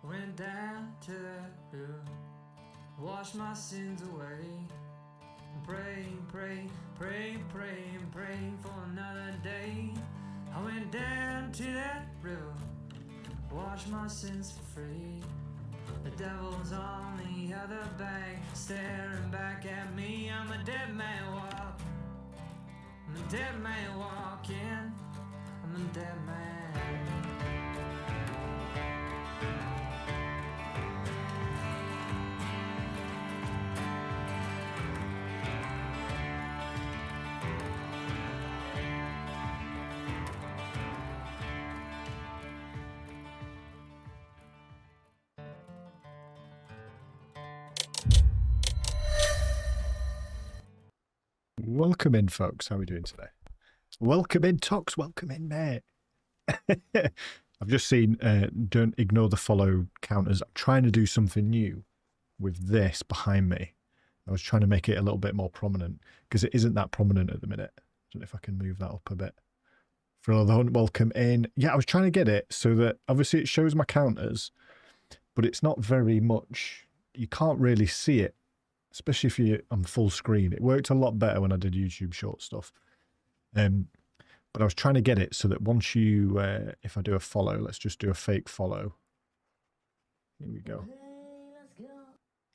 Went down to the river, wash my sins away. Praying, praying, praying, praying, praying for another day. I went down to that river, wash my sins for free. The devil's on the other bank, staring back at me. I'm a dead man walking, I'm a dead man walking, I'm a dead man. Welcome in, folks. How are we doing today? Welcome in, Tox. Welcome in, mate. I've just seen, don't ignore the follow counters. I'm trying to do something new with this behind me. I was trying to make it a little bit more prominent because it isn't that prominent at the minute. I don't know if I can move that up a bit. For all the hunt, welcome in. Yeah, I was trying to get it so that obviously it shows my counters, but it's not very much. You can't really see it. Especially if you're on full screen. It worked a lot better when I did YouTube short stuff. But I was trying to get it so that once you, if I do a follow, let's just do a fake follow. Here we go.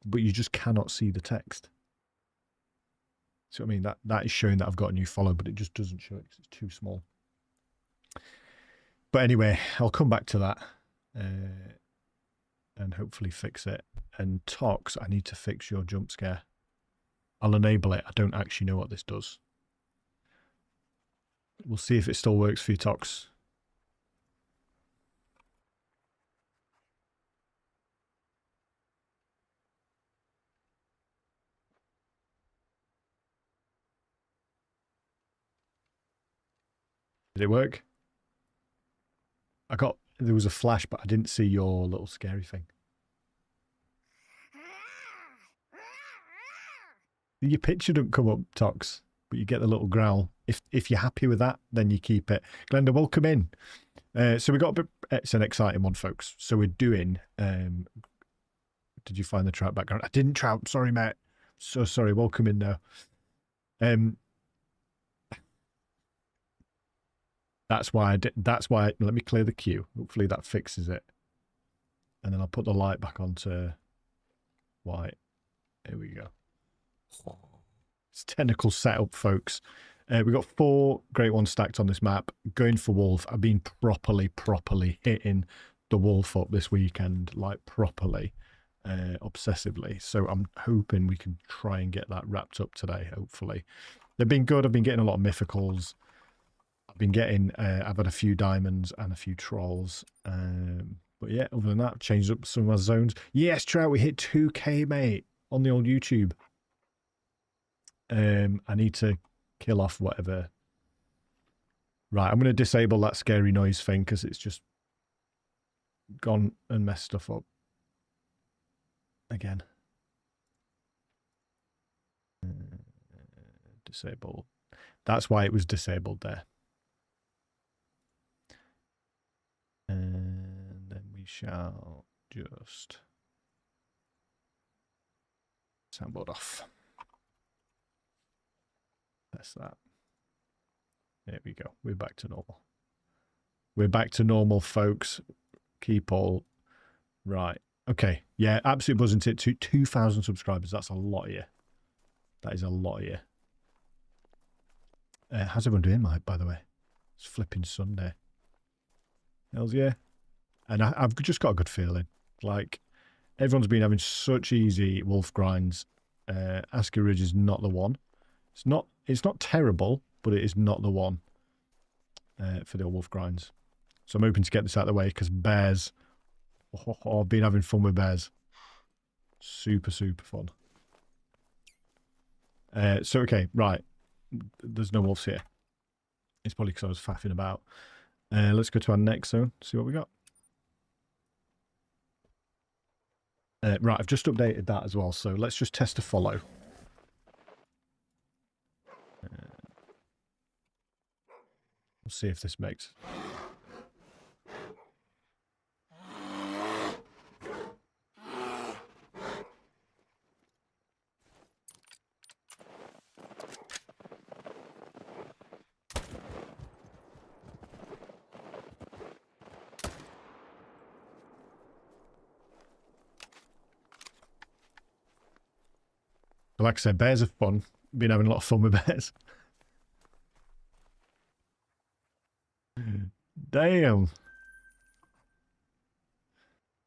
But you just cannot see the text. So I mean, that is showing that I've got a new follow, but it just doesn't show it because it's too small. But anyway, I'll come back to that and hopefully fix it. And Tox, I need to fix your jump scare. I'll enable it. I don't actually know what this does. We'll see if it still works for you, Tox. Did it work? There was a flash, but I didn't see your little scary thing. Your picture don't come up, Tox, but you get the little growl. If you're happy with that, then you keep it. Glenda, welcome in. So we got a bit, it's an exciting one, folks. So we're doing, did you find the trout background? I didn't, trout. Sorry, mate. So sorry. Welcome in now. That's why let me clear the queue. Hopefully that fixes it. And then I'll put the light back onto white. Here we go. It's technical setup, folks. We've got 4 great ones stacked on this map. Going for wolf. I've been properly hitting the wolf up this weekend, like properly, obsessively. So I'm hoping we can try and get that wrapped up today, hopefully. They've been good. I've been getting a lot of mythicals. I've had a few diamonds and a few trolls. But yeah, other than that, I've changed up some of my zones. Yes, Trout, we hit 2K, mate, on the old YouTube. I need to kill off whatever. Right, I'm going to disable that scary noise thing because it's just gone and messed stuff up again. Disable. That's why it was disabled there. And then we shall just soundboard off. That's that. There we go. We're back to normal. We're back to normal, folks. Keep all right. Okay. Yeah, absolutely buzzing it to 2,000 subscribers. That's a lot of you. That is a lot of you. How's everyone doing, Mike, by the way? It's flipping Sunday. Hells yeah. And I've just got a good feeling. Like, everyone's been having such easy wolf grinds. Askiy Ridge is not the one. It's not terrible, but it is not the one for the wolf grinds. So I'm hoping to get this out of the way because bears. I've been having fun with bears. Super fun. So okay, right. There's no wolves here. It's probably because I was faffing about. Let's go to our next zone. See what we got. Right, I've just updated that as well. So let's just test a follow. We'll see if this makes. But like I said, bears are fun. Been having a lot of fun with bears. Damn.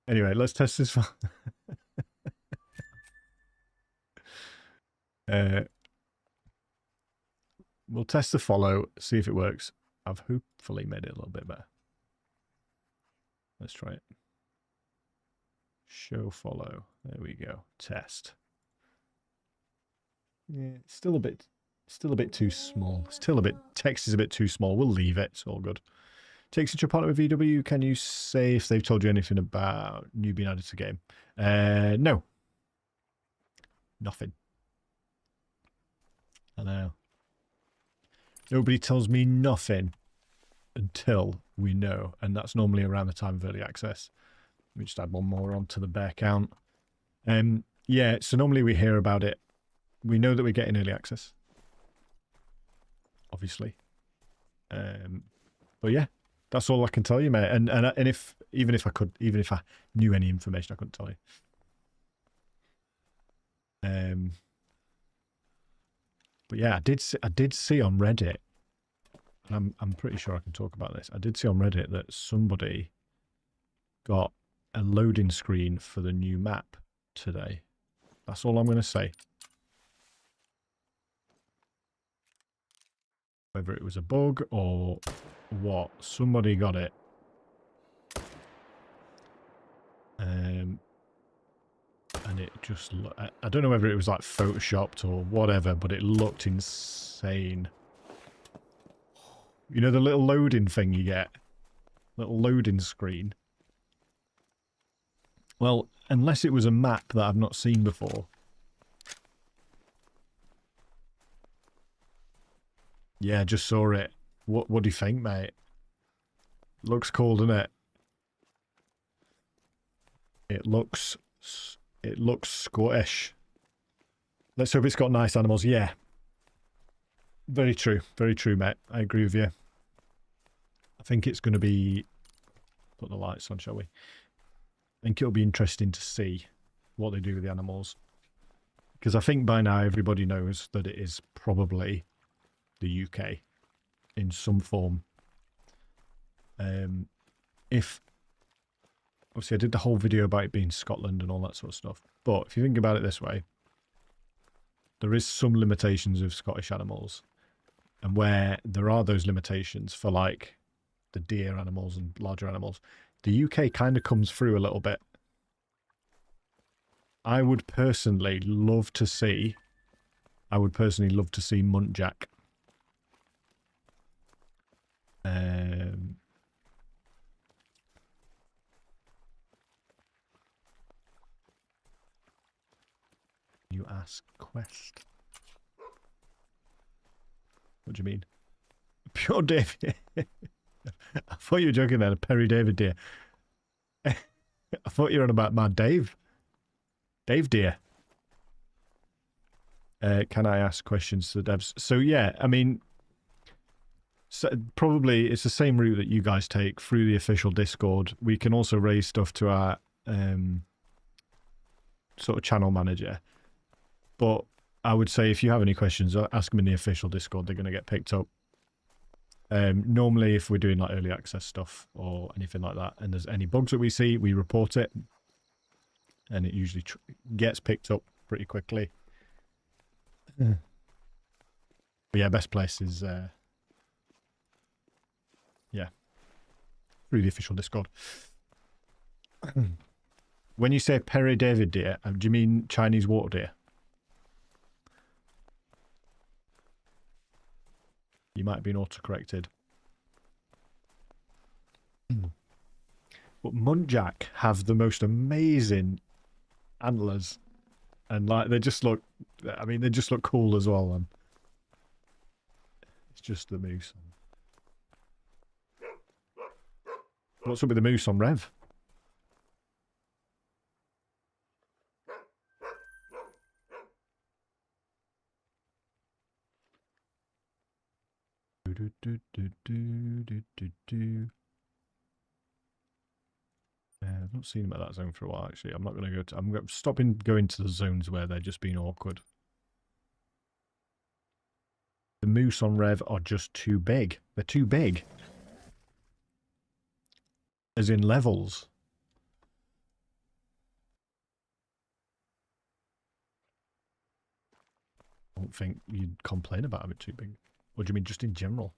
Anyway, let's test this. We'll test the follow, see if it works. I've hopefully made it a little bit better. Let's try it. Show follow. There we go. Test. Yeah, it's still a bit too small. Still a bit, text is a bit too small. We'll leave it. It's all good. Takes into a partner with VW. Can you say if they've told you anything about new being added to the game? No. Nothing. I know. Nobody tells me nothing until we know. And that's normally around the time of early access. Let me just add one more onto the bear count. Yeah, so normally we hear about it. We know that we're getting early access. Obviously. But yeah, that's all I can tell you, mate. And if even if I knew any information, I couldn't tell you. But yeah, I did see on Reddit, and I'm pretty sure I can talk about this. I did see on Reddit that somebody got a loading screen for the new map today. That's all I'm going to say. Whether it was a bug or what, somebody got it. And it just, I don't know whether it was like photoshopped or whatever, but it looked insane. You know the little loading thing you get? Little loading screen. Well, unless it was a map that I've not seen before. Yeah, just saw it. What do you think, mate? Looks cool, doesn't it? It looks Scottish. Let's hope it's got nice animals. Yeah. Very true, mate. I agree with you. I think it's going to be... Put the lights on, shall we? I think it'll be interesting to see what they do with the animals. Because I think by now everybody knows that it is probably the UK in some form. If obviously I did the whole video about it being Scotland and all that sort of stuff, but if you think about it this way, there is some limitations of Scottish animals, and where there are those limitations for like the deer animals and larger animals, the UK kind of comes through a little bit. I would personally love to see muntjac. You ask quest. What do you mean? Pure David. I thought you were joking then. Perry David deer. I thought you were on about my Dave. Dave deer. Can I ask questions to the devs? So yeah, I mean, so probably it's the same route that you guys take through the official Discord. We can also raise stuff to our sort of channel manager. But I would say if you have any questions, ask them in the official Discord. They're going to get picked up. Normally, if we're doing like early access stuff or anything like that, and there's any bugs that we see, we report it. And it usually gets picked up pretty quickly. But yeah, best place is, yeah, through the official Discord. When you say Perry David deer, do you mean Chinese water deer? You might have been autocorrected. But muntjac have the most amazing antlers. And like, they just look, I mean, they just look cool as well. And it's just the moose. What's up with the moose on Rev? I've not seen him at that zone for a while, actually. I'm not going to go to... I'm stopping going to the zones where they're just being awkward. The moose on Rev are just too big. They're too big. As in levels. I don't think you'd complain about them too big. What do you mean, just in general?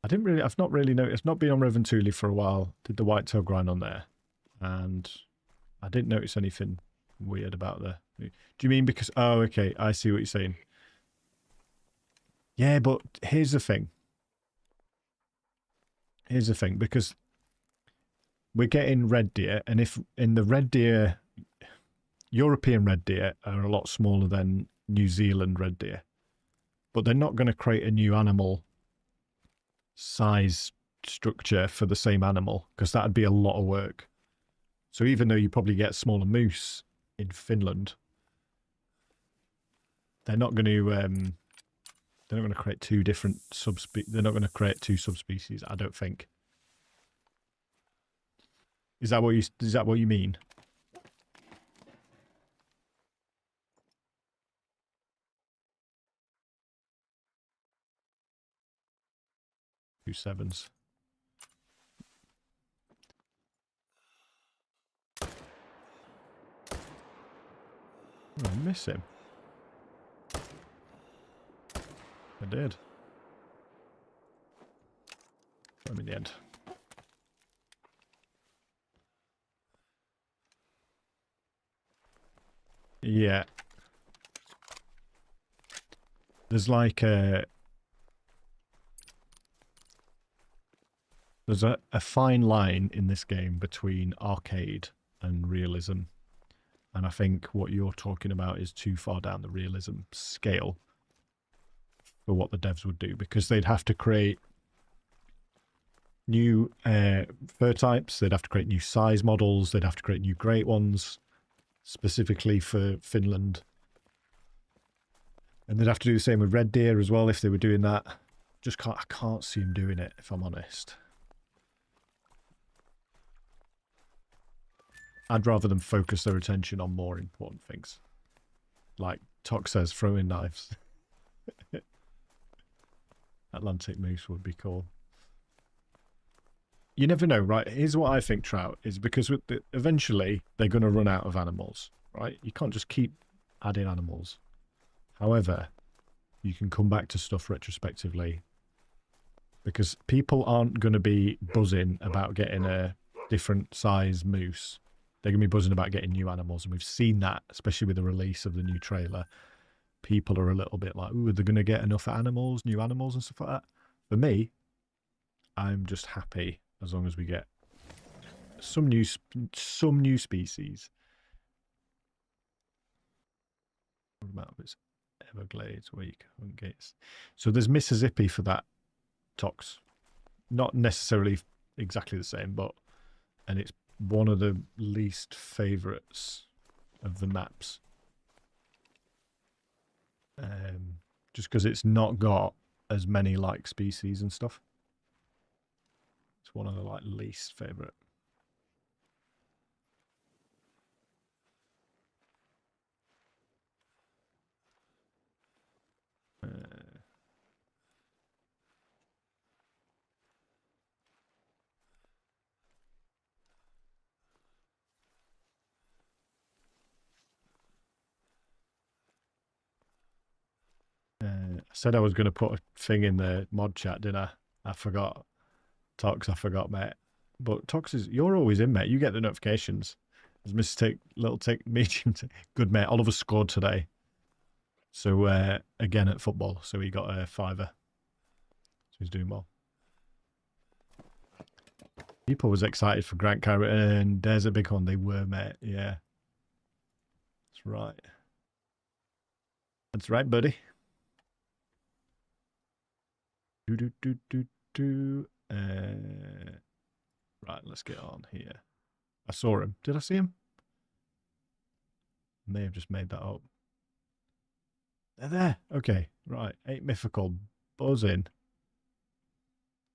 I've not really noticed, not been on Rev and Thule for a while. Did the whitetail grind on there. And I didn't notice anything weird about the... Do you mean because... Oh, okay, I see what you're saying. Yeah, but here's the thing. Here's the thing, because we're getting red deer, and if in the red deer... European red deer are a lot smaller than New Zealand red deer. But they're not going to create a new animal size structure for the same animal, because that'd be a lot of work. So even though you probably get smaller moose in Finland, they're not going to create two different subspecies. They're not going to create two subspecies, I don't think. Is that what you mean? Two sevens. Oh, I miss him. I did. Got him in the end. Yeah. There's like a... There's a fine line in this game between arcade and realism. And I think what you're talking about is too far down the realism scale for what the devs would do, because they'd have to create new fur types, they'd have to create new size models, they'd have to create new great ones, specifically for Finland. And they'd have to do the same with red deer as well if they were doing that. I can't see them doing it, if I'm honest. I'd rather them focus their attention on more important things. Like Tok says, throwing knives. Atlantic moose would be cool. You never know, right? Here's what I think, Trout, is because eventually they're going to run out of animals, right? You can't just keep adding animals. However, you can come back to stuff retrospectively, because people aren't going to be buzzing about getting a different size moose. They're going to be buzzing about getting new animals, and we've seen that, especially with the release of the new trailer. People are a little bit like, ooh, they're going to get enough animals, new animals and stuff like that. For me, I'm just happy as long as we get some new species. What about this Everglades week? So there's Mississippi for that, Tox. Not necessarily exactly the same, and it's one of the least favourites of the maps. Just because it's not got as many like species and stuff. It's one of the like least favourite. I said I was going to put a thing in the mod chat, didn't I? I forgot. Tox, I forgot, mate. But Tox you're always in, mate. You get the notifications. There's mistake, little tick, medium tick. Good, mate. Oliver scored today. So, again at football. So he got a fiver. So he's doing well. People was excited for Grant Carrot, and there's a big one. They were, mate. Yeah. That's right. That's right, buddy. Right, let's get on here. I saw him. Did I see him? May have just made that up. They're there. Okay, right. 8 mythical. Buzz in.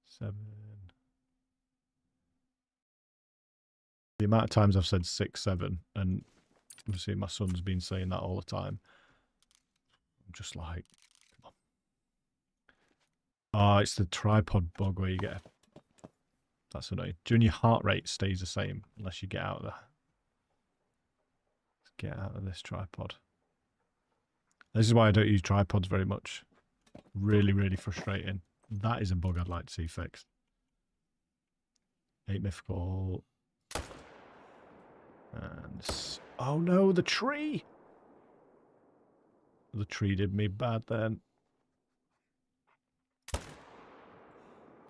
7. amount of times I've said 6, 7, and obviously my son's been saying that all the time. I'm just like, come on. Oh, it's the tripod bug where you get... That's annoying. During your heart rate stays the same unless you get out of the... Get out of this tripod. This is why I don't use tripods very much. Really, really frustrating. That is a bug I'd like to see fixed. 8 mythical. And... Oh no, the tree! The tree did me bad then.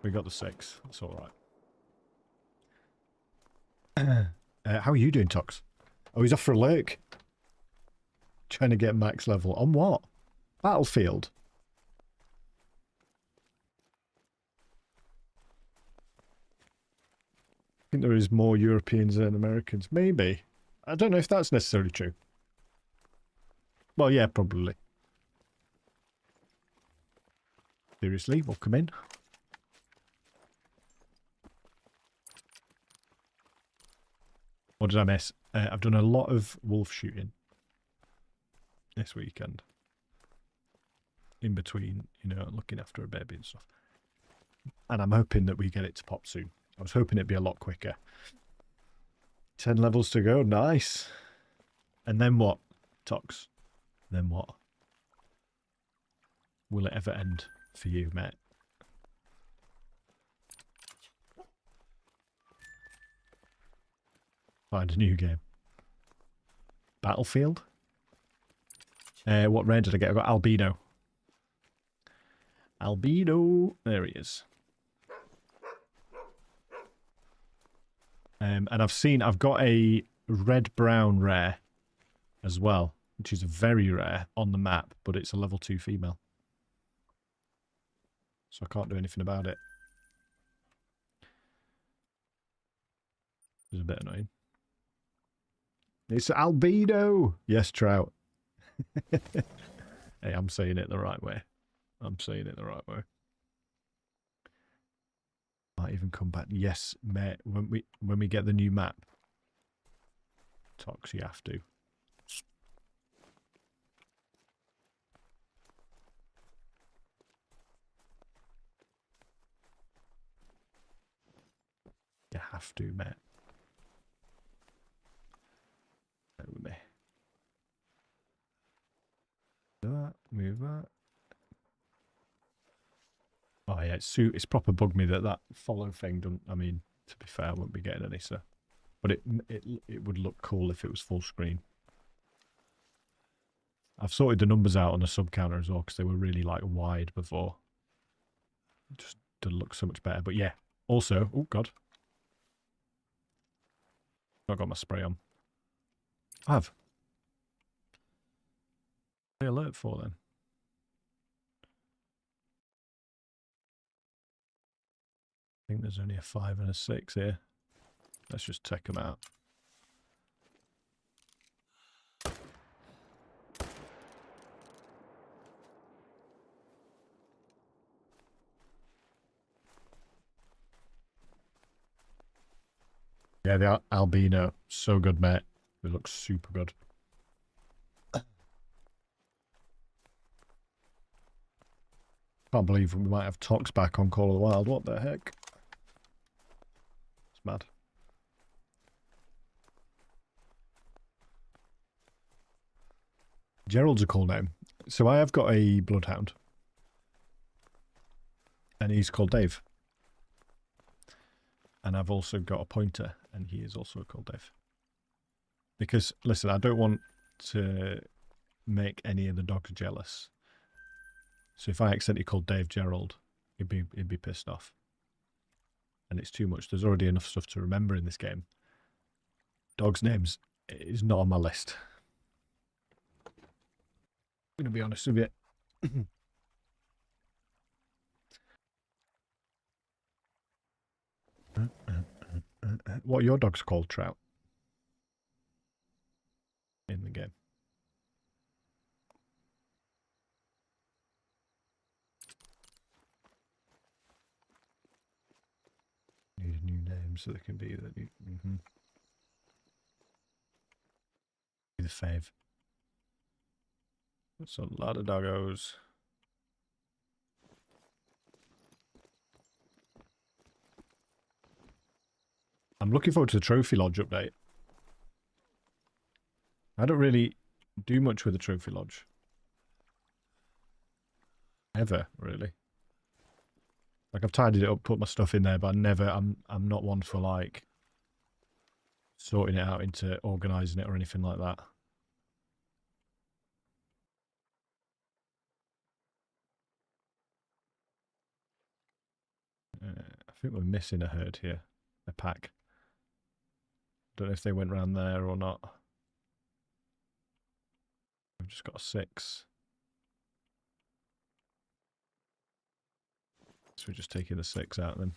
We got the 6. That's alright. How are you doing, Tox? Oh, he's off for a lurk. Trying to get max level. On what? Battlefield? I think there is more Europeans than Americans. Maybe. I don't know if that's necessarily true. Well, yeah, probably. Seriously, welcome in. What did I miss? I've done a lot of wolf shooting this weekend. In between, you know, looking after a baby and stuff. And I'm hoping that we get it to pop soon. I was hoping it'd be a lot quicker. 10 levels to go. Nice. And then what, Tox? Then what? Will it ever end for you, mate? Find a new game. Battlefield? What rare did I get? I got Albino. Albino. There he is. And I've got a red-brown rare as well, which is very rare on the map, but it's a level 2 female. So I can't do anything about it. It's a bit annoying. It's albino! Yes, Trout. Hey, I'm saying it the right way. I'm saying it the right way. Might even come back. Yes, mate. When we get the new map, Tox, you have to. You have to, mate. With me. That, move that. Oh yeah, it's proper bugged me that follow thing doesn't. I mean, to be fair, I wouldn't be getting any, so. But it would look cool if it was full screen. I've sorted the numbers out on the sub counter as well because they were really like wide before. Just to look so much better. But yeah, also, oh god, I've got my spray on. I have. What alert for then? I think there's only a 5 and a 6 here. Let's just take them out. Yeah, the albino. So good, mate. It looks super good. Can't believe we might have Tox back on Call of the Wild. What the heck? It's mad. Gerald's a cool name. So I have got a bloodhound. And he's called Dave. And I've also got a pointer. And he is also called Dave. Because, listen, I don't want to make any of the dogs jealous. So if I accidentally called Dave Gerald, he'd be pissed off. And it's too much. There's already enough stuff to remember in this game. Dogs' names is not on my list. I'm going to be honest with you. What are your dogs called, Trout? In the game. Need a new name so they can be the new... the fave. That's a lot of doggos. I'm looking forward to the Trophy Lodge update. I don't really do much with the Trophy Lodge. Ever, really. Like, I've tidied it up, put my stuff in there, but I'm not one for, like, sorting it out into organising it or anything like that. I think we're missing a herd here. A pack. Don't know if they went round there or not. We've just got a 6. So we're just taking the 6 out then.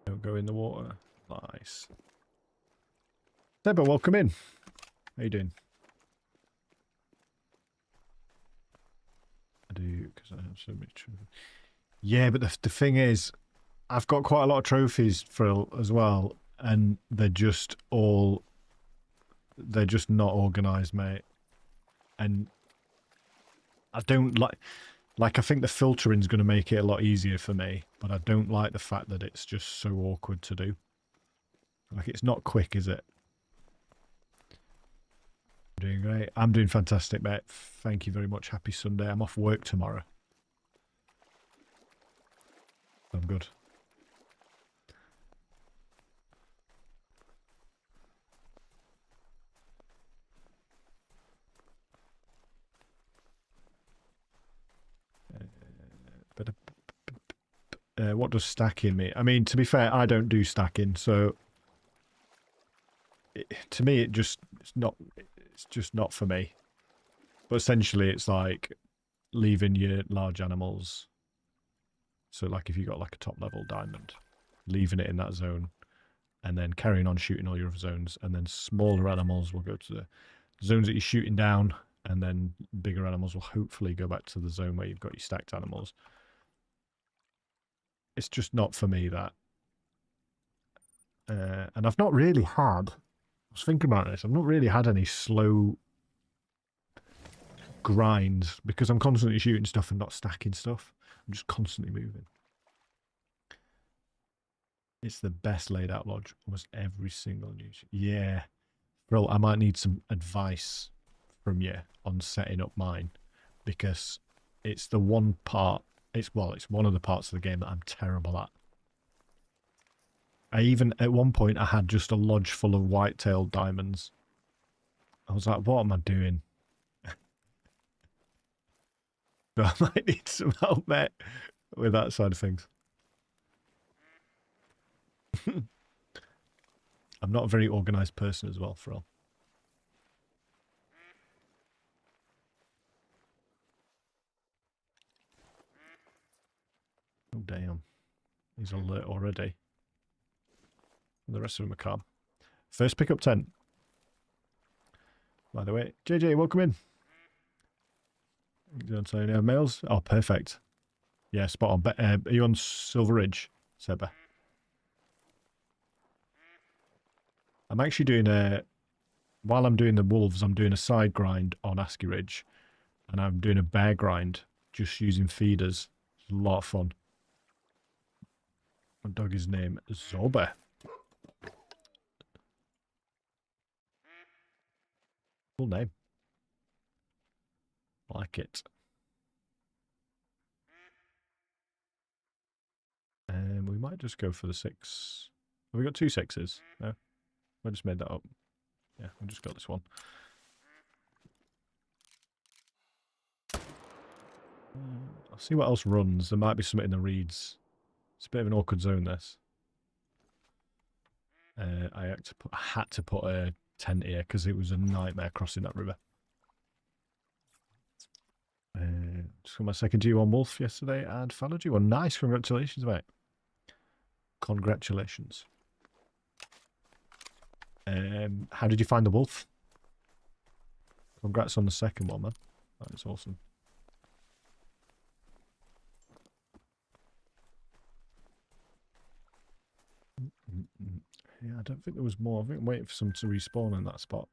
Don't go in the water. Nice. Deborah, welcome in. How you doing? I do, because I have so many trophies. Yeah, but the thing is, I've got quite a lot of trophies for as well, and they're just not organised, mate. And I don't like I think the filtering's going to make it a lot easier for me, but I don't like the fact that it's just so awkward to do. Like, it's not quick, is it? I'm doing great. I'm doing fantastic, mate. Thank you very much. Happy Sunday. I'm off work tomorrow. I'm good. What does stacking mean? I mean, to be fair, I don't do stacking, so to me, it's just not for me. But essentially, it's like leaving your large animals. So, like, if you got like a top level diamond, leaving it in that zone, and then carrying on shooting all your other zones, and then smaller animals will go to the zones that you're shooting down, and then bigger animals will hopefully go back to the zone where you've got your stacked animals. It's just not for me, that. And I've not really had, I was thinking about this, I've not really had any slow grinds because I'm constantly shooting stuff and not stacking stuff. I'm just constantly moving. It's the best laid out lodge. Almost every single news. Yeah. Bro, I might need some advice from you on setting up mine, because it's the one part, it's one of the parts of the game that I'm terrible at. At one point, I had just a lodge full of white-tailed diamonds. I was like, what am I doing? So I might need some help, mate, with that side of things. I'm not a very organised person as well, Frill. Oh, damn. He's alert already. And the rest of them are calm. First pickup 10. By the way, JJ, welcome in. You don't say any mails? Oh, perfect. Yeah, spot on. Are you on Silver Ridge, Seba? I'm actually doing while I'm doing the wolves, I'm doing a side grind on Askiy Ridge. And I'm doing a bear grind, just using feeders. It's a lot of fun. My dog is named Zoba. Cool name. I like it. And we might just go for the 6. Have we got 2 6s? No? I just made that up. Yeah, we just got this one. I'll see what else runs. There might be something in the reeds. It's a bit of an awkward zone, this. I had to put a tent here because it was a nightmare crossing that river. Just got my second G1 Wolf yesterday and followed you. Well, nice. Congratulations, mate. Congratulations. How did you find the wolf? Congrats on the second one, man. That is awesome. Yeah, I don't think there was more. I think I'm waiting for some to respawn in that spot.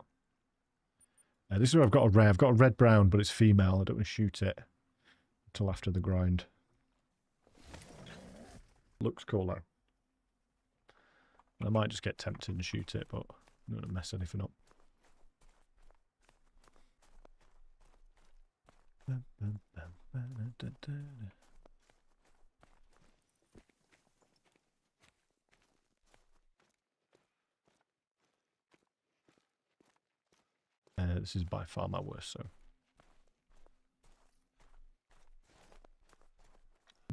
This is where I've got a rare. I've got a red brown, but it's female. I don't want to shoot it until after the grind. Looks cool though. I might just get tempted and shoot it, but I'm not going to mess anything up. This is by far my worst, so.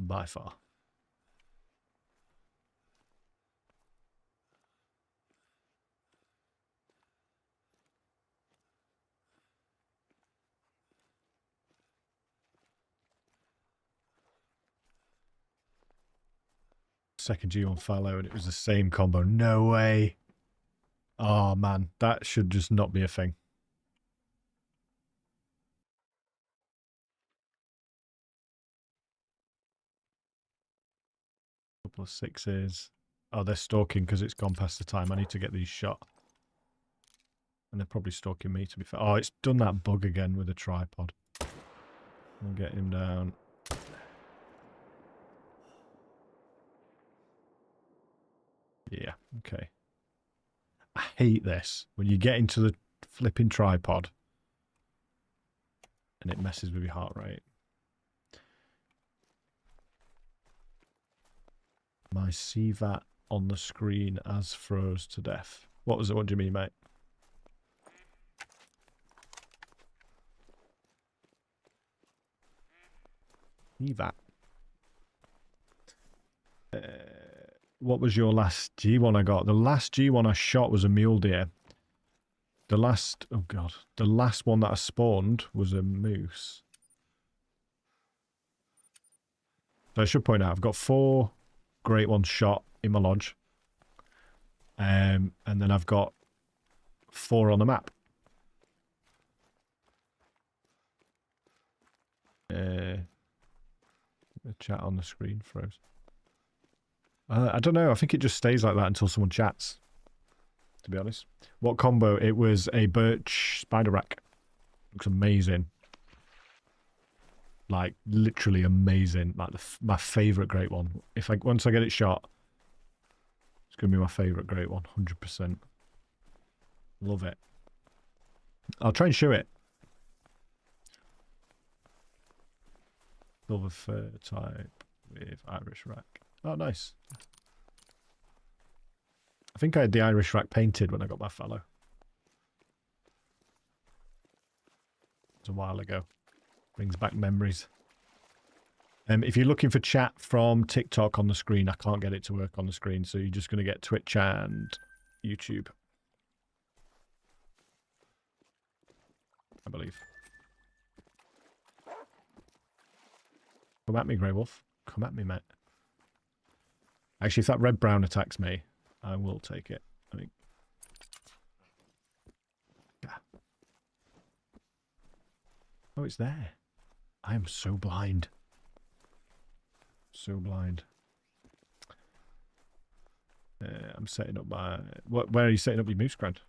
By far. Second G1 fallow and it was the same combo. No way. Oh man, that should just not be a thing. Couple of sixes. Oh, they're stalking because it's gone past the time. I need to get these shot. And they're probably stalking me, to be fair. Oh, it's done that bug again with a tripod. I'll get him down. Yeah, okay. I hate this. When you get into the flipping tripod and it messes with your heart rate. My CVAT on the screen as froze to death. What was it? What do you mean, mate? CVAT. What was your last G1 I got? The last G1 I shot was a mule deer. The last, oh god, the last one that I spawned was a moose. So I should point out, I've got 4 great ones shot in my lodge. And then I've got 4 on the map. The chat on the screen froze. I don't know. I think it just stays like that until someone chats, to be honest. What combo? It was a birch spider rack. Looks amazing. Like, literally amazing. Like, my favourite great one. Once I get it shot, it's going to be my favourite great one. 100%. Love it. I'll try and show it. Silver fur type with Irish rack. Oh, nice. I think I had the Irish rack painted when I got my fallow. It was a while ago. Brings back memories. If you're looking for chat from TikTok on the screen, I can't get it to work on the screen, so you're just going to get Twitch and YouTube. I believe. Come at me, Grey Wolf. Come at me, mate. Actually, if that red-brown attacks me, I will take it. I think. Yeah. Oh, it's there. I am so blind. So blind. I'm setting up my... Where are you setting up your moose ground?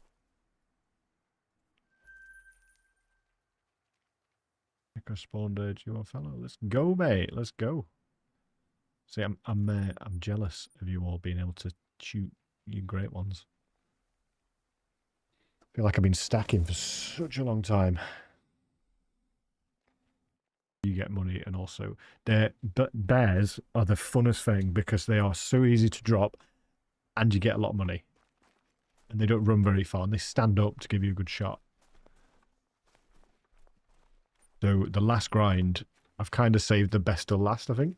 Echo spawned a G1 fellow. Let's go, mate. Let's go. See, I'm jealous of you all being able to shoot you great ones. I feel like I've been stacking for such a long time. You get money, and also bears are the funnest thing because they are so easy to drop, and you get a lot of money, and they don't run very far, and they stand up to give you a good shot. So the last grind, I've kind of saved the best till last, I think,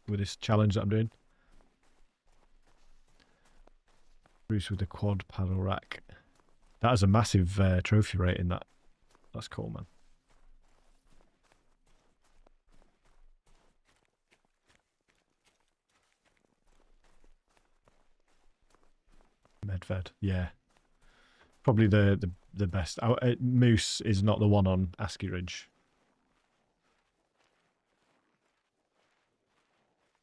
with this challenge that I'm doing. Bruce with the quad paddle rack. That has a massive trophy rate in that. That's cool, man. Medved, yeah. Probably the best. Moose is not the one on Askiy Ridge.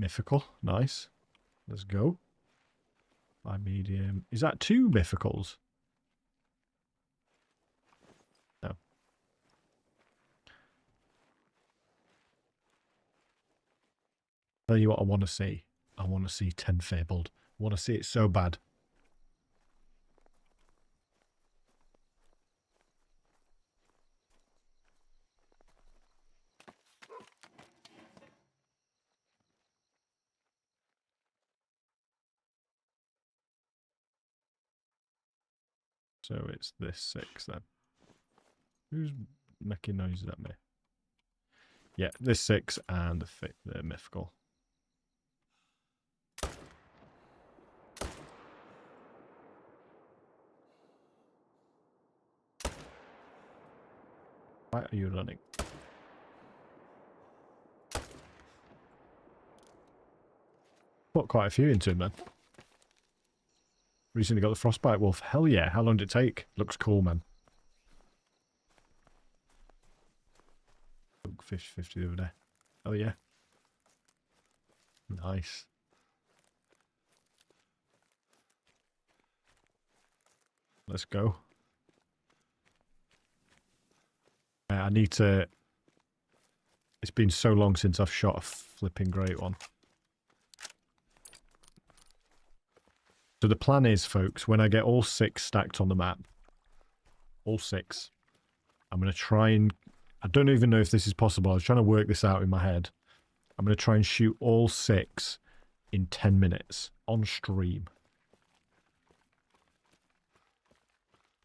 Mythical, nice. Let's go. By medium. Is that 2 mythicals? No. Tell you what I want to see. I want to see 10 Fabled. I want to see it so bad. So it's this 6 then. Who's making noises at me? Yeah, this 6 and the mythical. Why are you running? Put quite a few into him then. Recently got the Frostbite Wolf. Hell yeah. How long did it take? Looks cool, man. 50 the other day. Oh yeah. Nice. Let's go. I need to... It's been so long since I've shot a flipping great one. So the plan is, folks, when I get all 6 stacked on the map, all 6, I'm going to try and... I don't even know if this is possible. I was trying to work this out in my head. I'm going to try and shoot all 6 in 10 minutes on stream.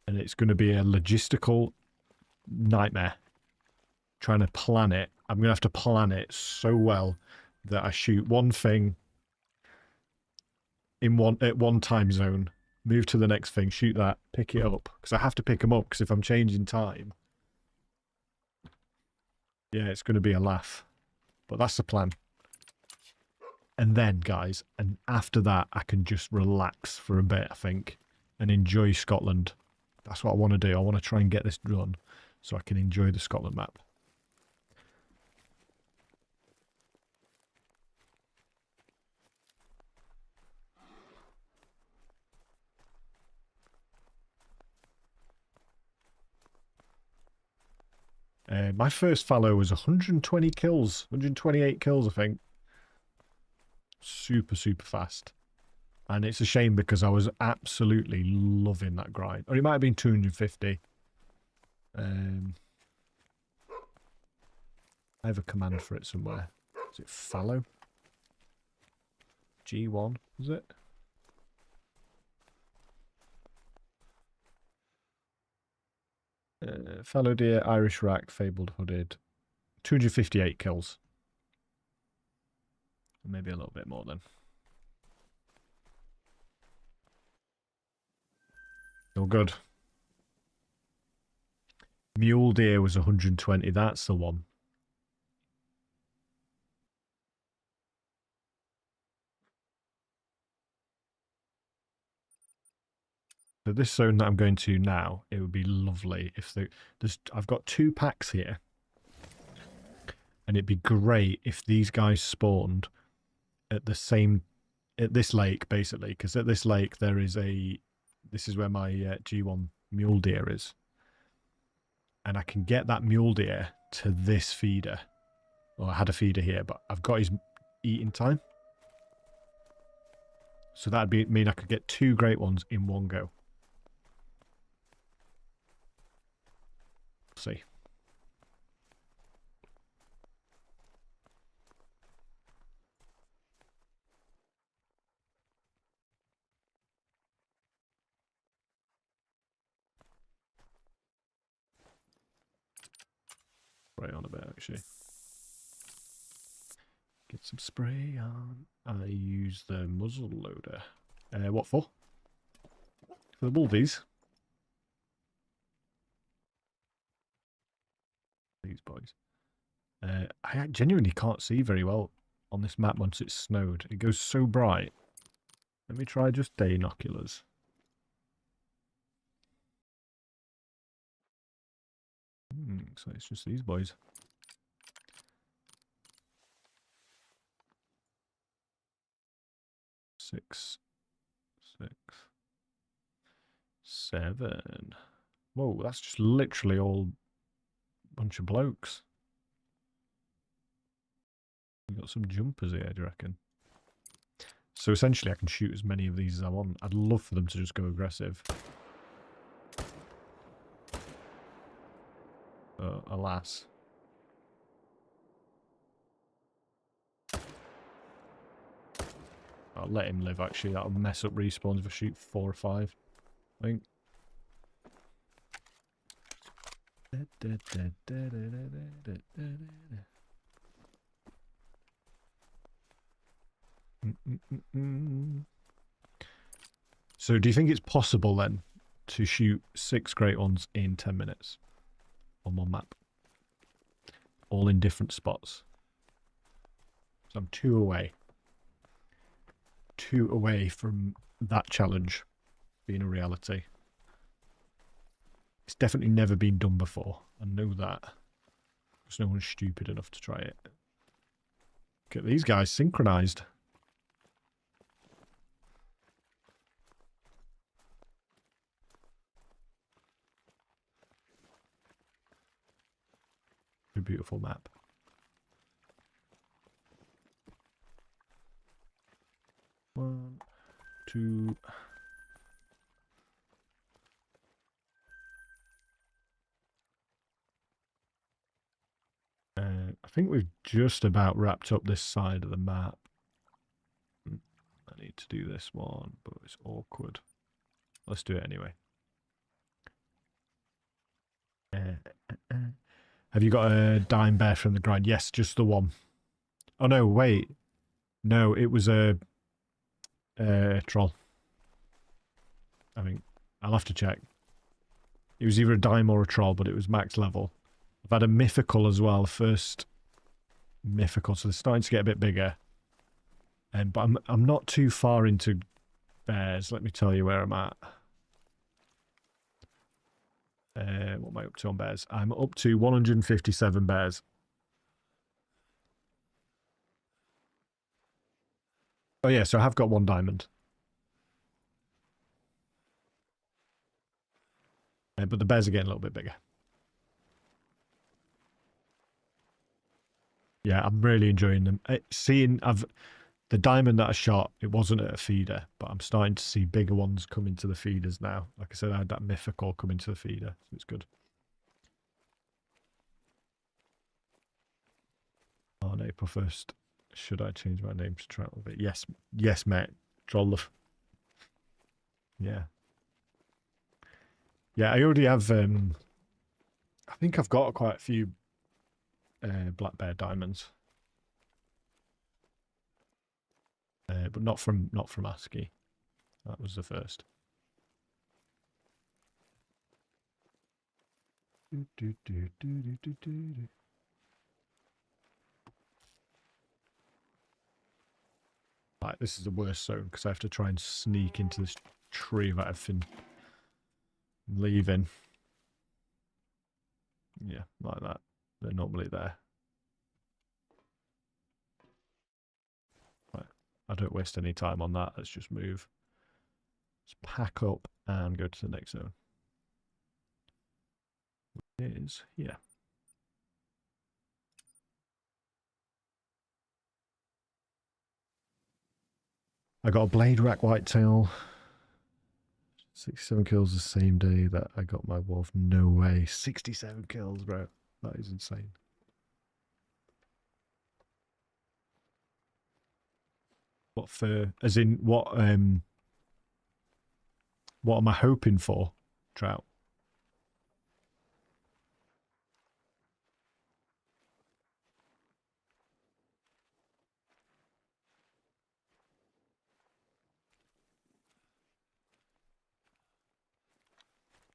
And it's going to be a logistical nightmare trying to plan it. I'm going to have to plan it so well that I shoot one thing at one time zone, move to the next thing, shoot that, pick it up. Because I have to pick them up, because if I'm changing time, yeah, it's going to be a laugh. But that's the plan. And then, guys, and after that, I can just relax for a bit, I think, and enjoy Scotland. That's what I want to do. I want to try and get this done so I can enjoy the Scotland map. My first fallow was 120 kills, 128 kills, I think. Super, super fast. And it's a shame because I was absolutely loving that grind. Or it might have been 250. I have a command for it somewhere. Is it fallow? G1, is it? Fallow deer, Irish rack, fabled hooded. 258 kills. Maybe a little bit more then. All good. Mule deer was 120. That's the one. So this zone that I'm going to now, it would be lovely if I've got 2 packs here. And it'd be great if these guys spawned at this lake, basically, because at this lake there is this is where my G1 mule deer is. And I can get that mule deer to this feeder. Well, I had a feeder here, but I've got his eating time. So that'd mean I could get 2 great ones in one go. See. Spray on a bit, actually. Get some spray on. I use the muzzle loader. What for? For the wolvies. These boys. I genuinely can't see very well on this map once it's snowed. It goes so bright. Let me try just day binoculars. So it's just these boys. Six. 6, 7. Whoa, that's just literally all bunch of blokes. We've got some jumpers here, do you reckon? So essentially I can shoot as many of these as I want. I'd love for them to just go aggressive. Alas. I'll let him live, actually. That'll mess up respawns if I shoot 4 or 5, I think. So do you think it's possible then to shoot 6 great ones in 10 minutes on one map? All in different spots. So I'm 2 away. 2 away from that challenge being a reality. It's definitely never been done before. I know that. Because no one's stupid enough to try it. Look at these guys synchronized. A beautiful map. One, two. I think we've just about wrapped up this side of the map. I need to do this one, but it's awkward. Let's do it anyway. Have you got a dime bear from the grind? Yes, just the one. Oh no, wait. No, it was a troll. I think I'll have to check. It was either a dime or a troll, but it was max level. I've had a mythical as well, first mythical, so they're starting to get a bit bigger. But I'm not too far into bears. Let me tell you where I'm at. What am I up to on bears? I'm up to 157 bears. Oh yeah, so I have got 1 diamond. But the bears are getting a little bit bigger. Yeah, I'm really enjoying them. The diamond that I shot, it wasn't at a feeder, but I'm starting to see bigger ones come into the feeders now. Like I said, I had that mythical come into the feeder, so it's good. On April 1st, should I change my name to Troll? Yes, yes, mate. Troll. Yeah. Yeah, I already have, I think I've got quite a few black bear diamonds. But not from Askiy. That was the first. Right, this is the worst zone because I have to try and sneak into this tree that I've been leaving. Yeah, like that. They're normally there. Right, I don't waste any time on that. Let's just move. Let's pack up and go to the next zone. It is here. I got a blade rack whitetail. 67 kills the same day that I got my wolf. No way. 67 kills, bro. That is insane. What for? As in, what am I hoping for? Trout.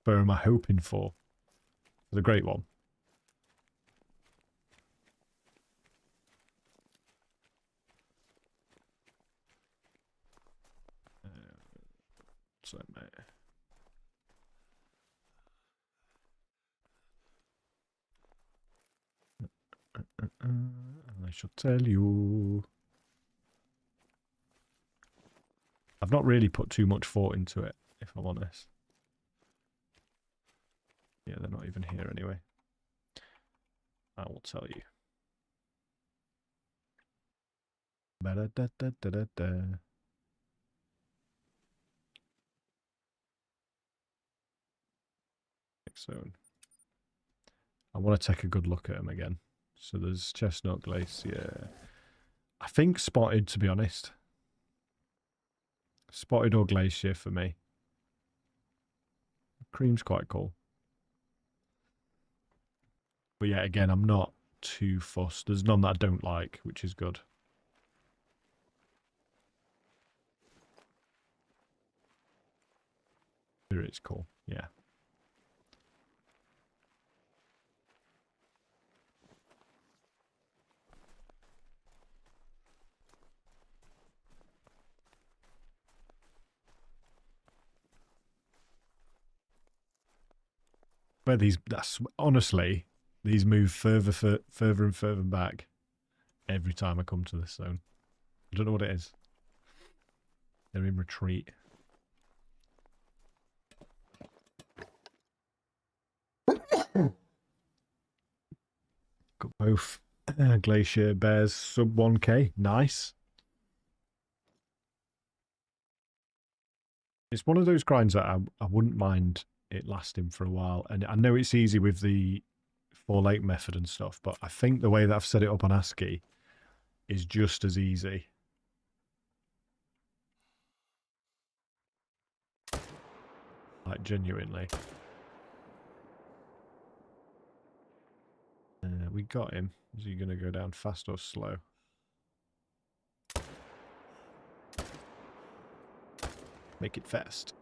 Where am I hoping for? The great one. So, mate. I shall tell you. I've not really put too much thought into it, if I'm honest. Yeah, they're not even here anyway. I will tell you. Ba-da-da-da-da-da-da. Next zone. I want to take a good look at them again. So there's Chestnut Glacier. I think Spotted, to be honest. Spotted or Glacier for me. Cream's quite cool. But yeah, again, I'm not too fussed. There's none that I don't like, which is good. It's cool, yeah. Where these, that's honestly, these move further and further back every time I come to this zone. I don't know what it is. They're in retreat. Got both Glacier Bears sub 1k. Nice. It's one of those grinds that I wouldn't mind it lasting for a while. And I know it's easy with the 4 lake method and stuff, but I think the way that I've set it up on Askiy is just as easy. Like, genuinely. We got him. Is he going to go down fast or slow? Make it fast.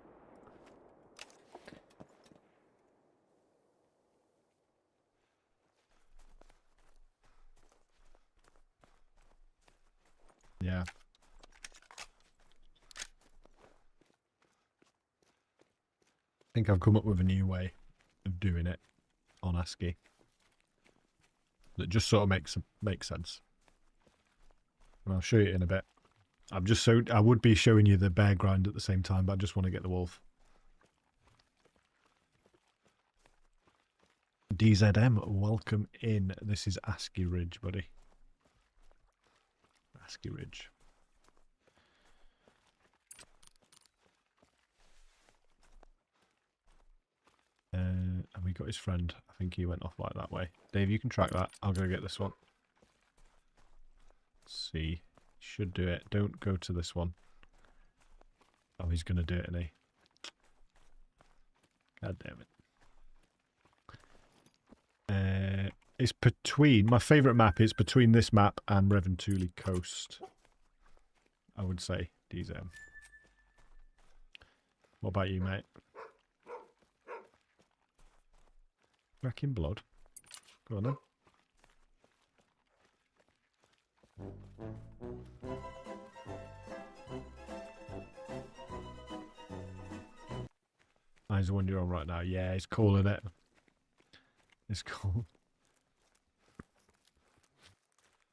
Yeah. I think I've come up with a new way of doing it on Askiy that just sort of makes sense. And I'll show you in a bit. I would be showing you the bear grind at the same time, but I just want to get the wolf. DZM, welcome in. This is Askiy Ridge, buddy. Askiy Ridge. And we got his friend. I think he went off like that way. Dave, you can track that. I'll go get this one. Let's see. Should do it. Don't go to this one. Oh, he's going to do it, isn't he? God damn it. It's between... My favourite map is between this map and Reventuli Coast. I would say, DZM. What about you, mate? Wrecking Blood. Go on then. Eyes the one you're on right now. Yeah, it's cool, isn't it? It's cool.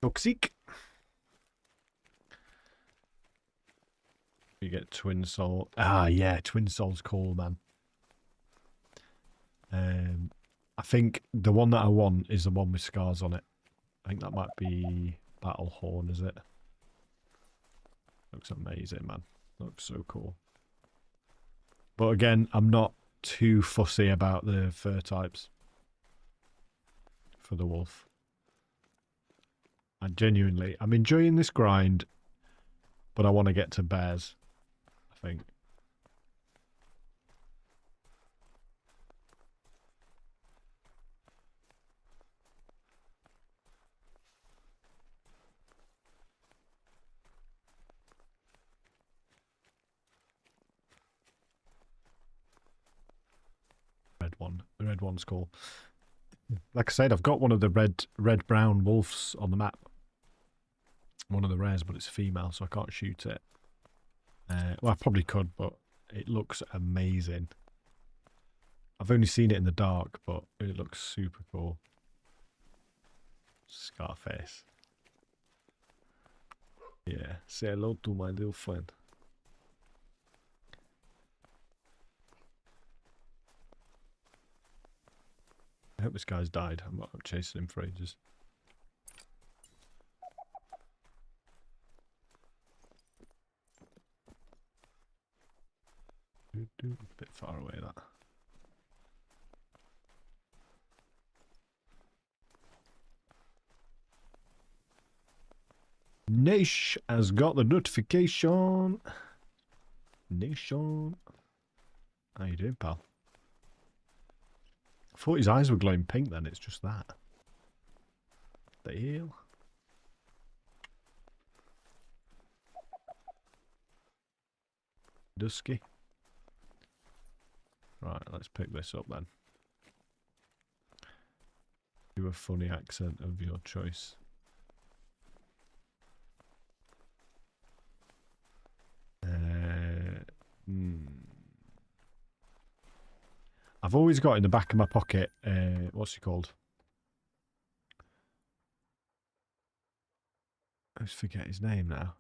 Toxic. You get Twin Soul. Ah, yeah, Twin Soul's cool, man. I think the one that I want is the one with scars on it. I think that might be Battle Horn, is it? Looks amazing, man. Looks so cool. But again, I'm not too fussy about the fur types for the wolf. I'm enjoying this grind, but I want to get to bears, I think. Red one. The red one's cool. Like I said, I've got one of the red-brown wolves on the map. One of the rares, but it's female, so I can't shoot it. Well, I probably could, but it looks amazing. I've only seen it in the dark, but it looks super cool. Scarface. Yeah, say hello to my little friend. I hope this guy's died. I'm not chasing him for ages. Bit far away, that. Nish has got the notification. Nation. How you doing, pal? I thought his eyes were glowing pink then. It's just that. The hell? Dusky. Right, let's pick this up then. Do a funny accent of your choice. I've always got in the back of my pocket, what's he called? I always forget his name now.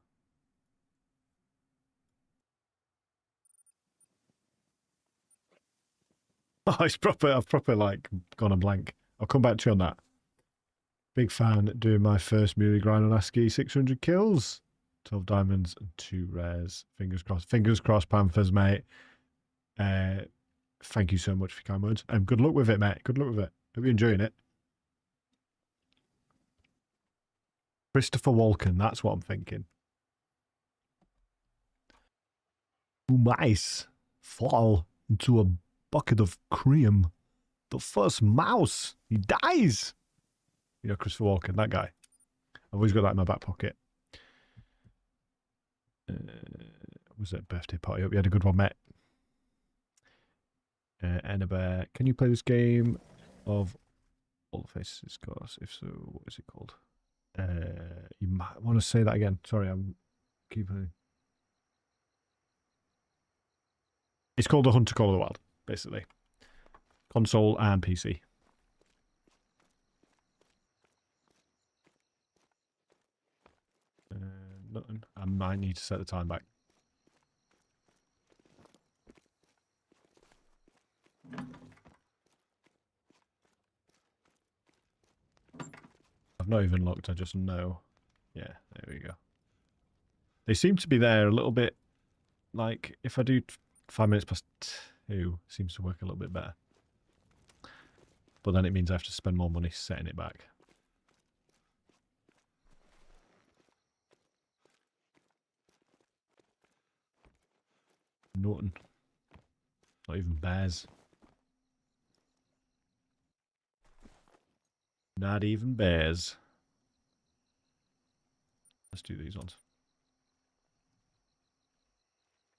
Oh, it's proper, I've proper like gone a blank. I'll come back to you on that. Big fan doing my first muley grind on Askiy, 600 kills. 12 diamonds and 2 rares. Fingers crossed. Fingers crossed, Panthers, mate. Thank you so much for your kind words. And good luck with it, mate. Good luck with it. Hope you're enjoying it. Christopher Walken, that's what I'm thinking. Mice fall into a bucket of cream. The first mouse, he dies. You know, Christopher Walken, that guy. I've always got that in my back pocket. Was it birthday party? Hope you had a good one, mate. Annabelle, can you play this game of all faces scars? If so, what is it called? You might want to say that again. Sorry, I'm keeping. It's called The Hunter Call of the Wild, basically. Console and PC. Nothing. I might need to set the time back. I've not even looked, I just know. Yeah, there we go. They seem to be there a little bit, like, if I do 5 minutes past 2, seems to work a little bit better. But then it means I have to spend more money setting it back. Nothing. Not even bears. Not even bears. Let's do these ones.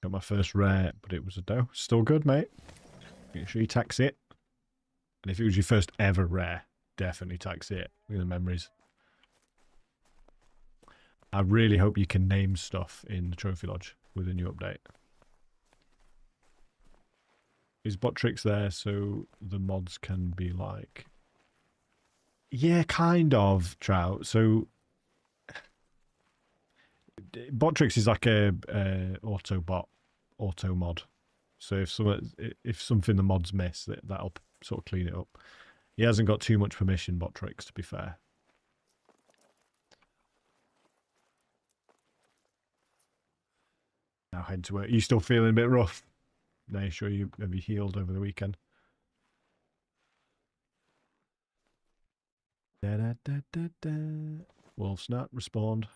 Got my first rare, but it was a doe. Still good, mate. Make sure you tax it. And if it was your first ever rare, definitely tax it. Look at the memories. I really hope you can name stuff in the Trophy Lodge with a new update. Is Botrix there so the mods can be like... Yeah, kind of, Trout. So... Botrix is like a auto mod. So if something the mods miss, that'll sort of clean it up. He hasn't got too much permission, Botrix, to be fair. Now head to work. You still feeling a bit rough? No, you sure you have you healed over the weekend? Da, da, da, da, da. Wolf snap, respond.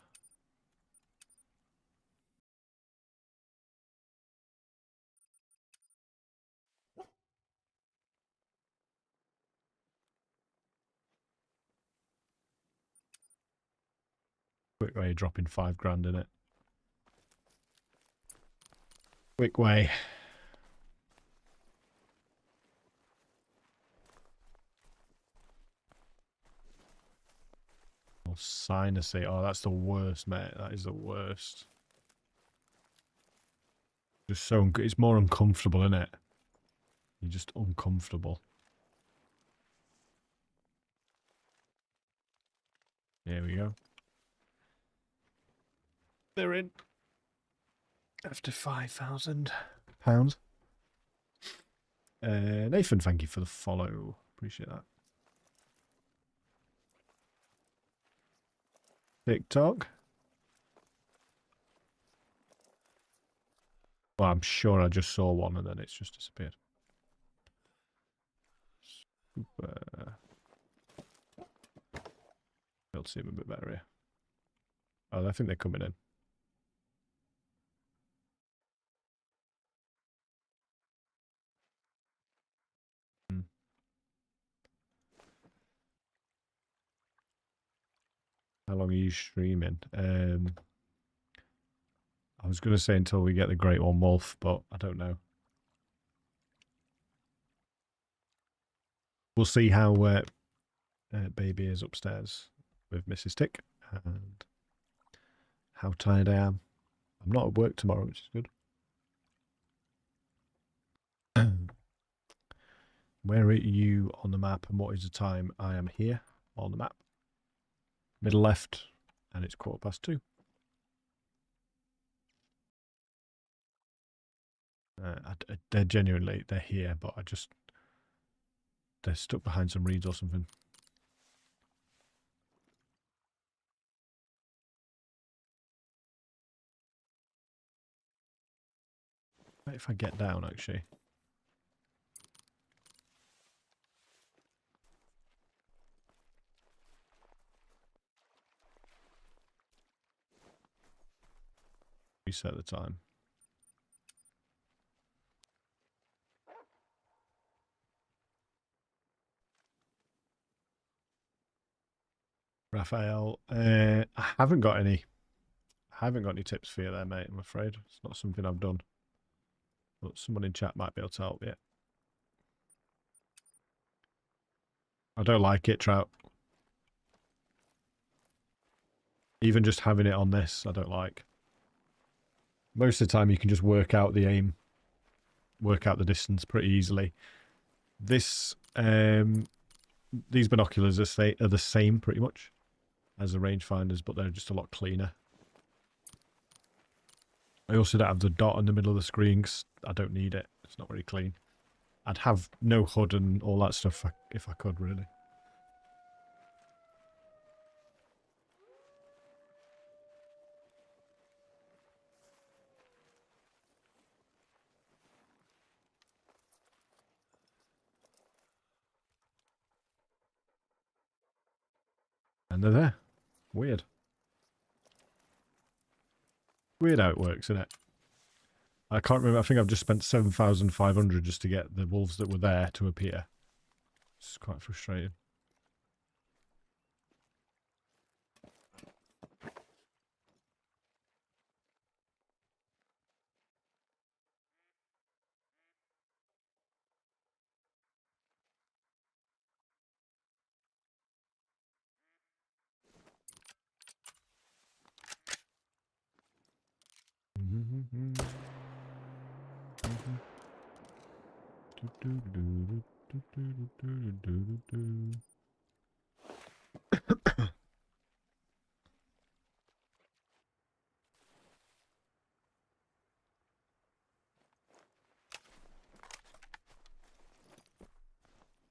Quick way of dropping 5 grand in it. Quick way. Oh, sinusy. Oh, that's the worst, mate. That is the worst. Just so it's more uncomfortable, isn't it? You're just uncomfortable. There we go. They're in. After £5,000. Nathan, thank you for the follow. Appreciate that. TikTok. Well, I'm sure I just saw one and then it's just disappeared. Super. I'll see them a bit better here. Oh, I think they're coming in. How long are you streaming? I was going to say until we get the Great One Wolf, but I don't know. We'll see how Baby is upstairs with Mrs. Tick and how tired I am. I'm not at work tomorrow, which is good. Where are you on the map and what is the time I am here on the map? Middle left, and it's 2:15. They're genuinely, they're here, but they're stuck behind some reeds or something. If I get down, actually. Reset the time. Raphael, I haven't got any. I haven't got any tips for you there, mate, I'm afraid. It's not something I've done. But someone in chat might be able to help you. I don't like it, Trout. Even just having it on this, I don't like. Most of the time you can just work out the aim, work out the distance pretty easily. This, these binoculars are the same pretty much as the rangefinders, but they're just a lot cleaner. I also don't have the dot in the middle of the screen because I don't need it. It's not very clean. I'd have no HUD and all that stuff if I could, really. And they're there. Weird. Weird how it works, isn't it? I can't remember. I think I've just spent 7,500 just to get the wolves that were there to appear. It's quite frustrating.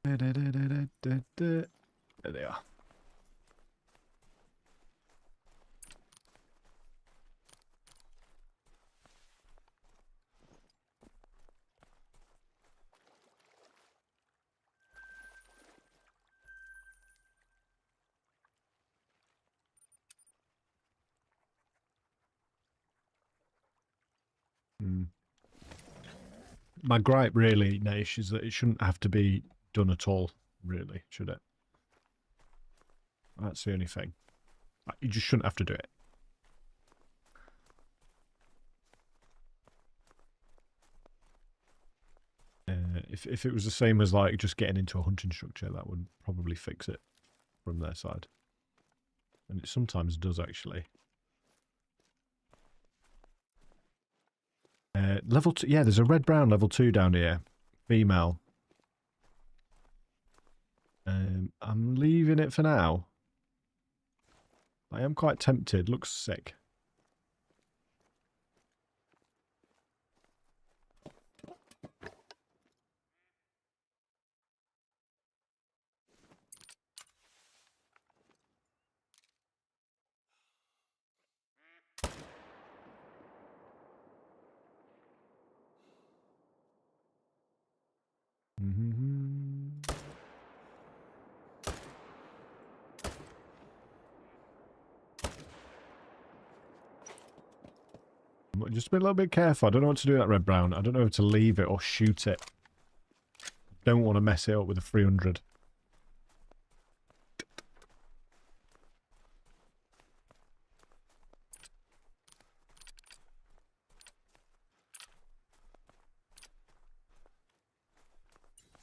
There they are. My gripe really, Naish, is that it shouldn't have to be done at all, really, should it? That's the only thing. You just shouldn't have to do it. If it was the same as like just getting into a hunting structure, that would probably fix it from their side. And it sometimes does, actually. Level 2, yeah, there's a red-brown level 2 down here. Female. I'm leaving it for now. I am quite tempted. Looks sick. Just be a little bit careful. I don't know what to do with that red brown. I don't know if to leave it or shoot it. Don't want to mess it up with a 300.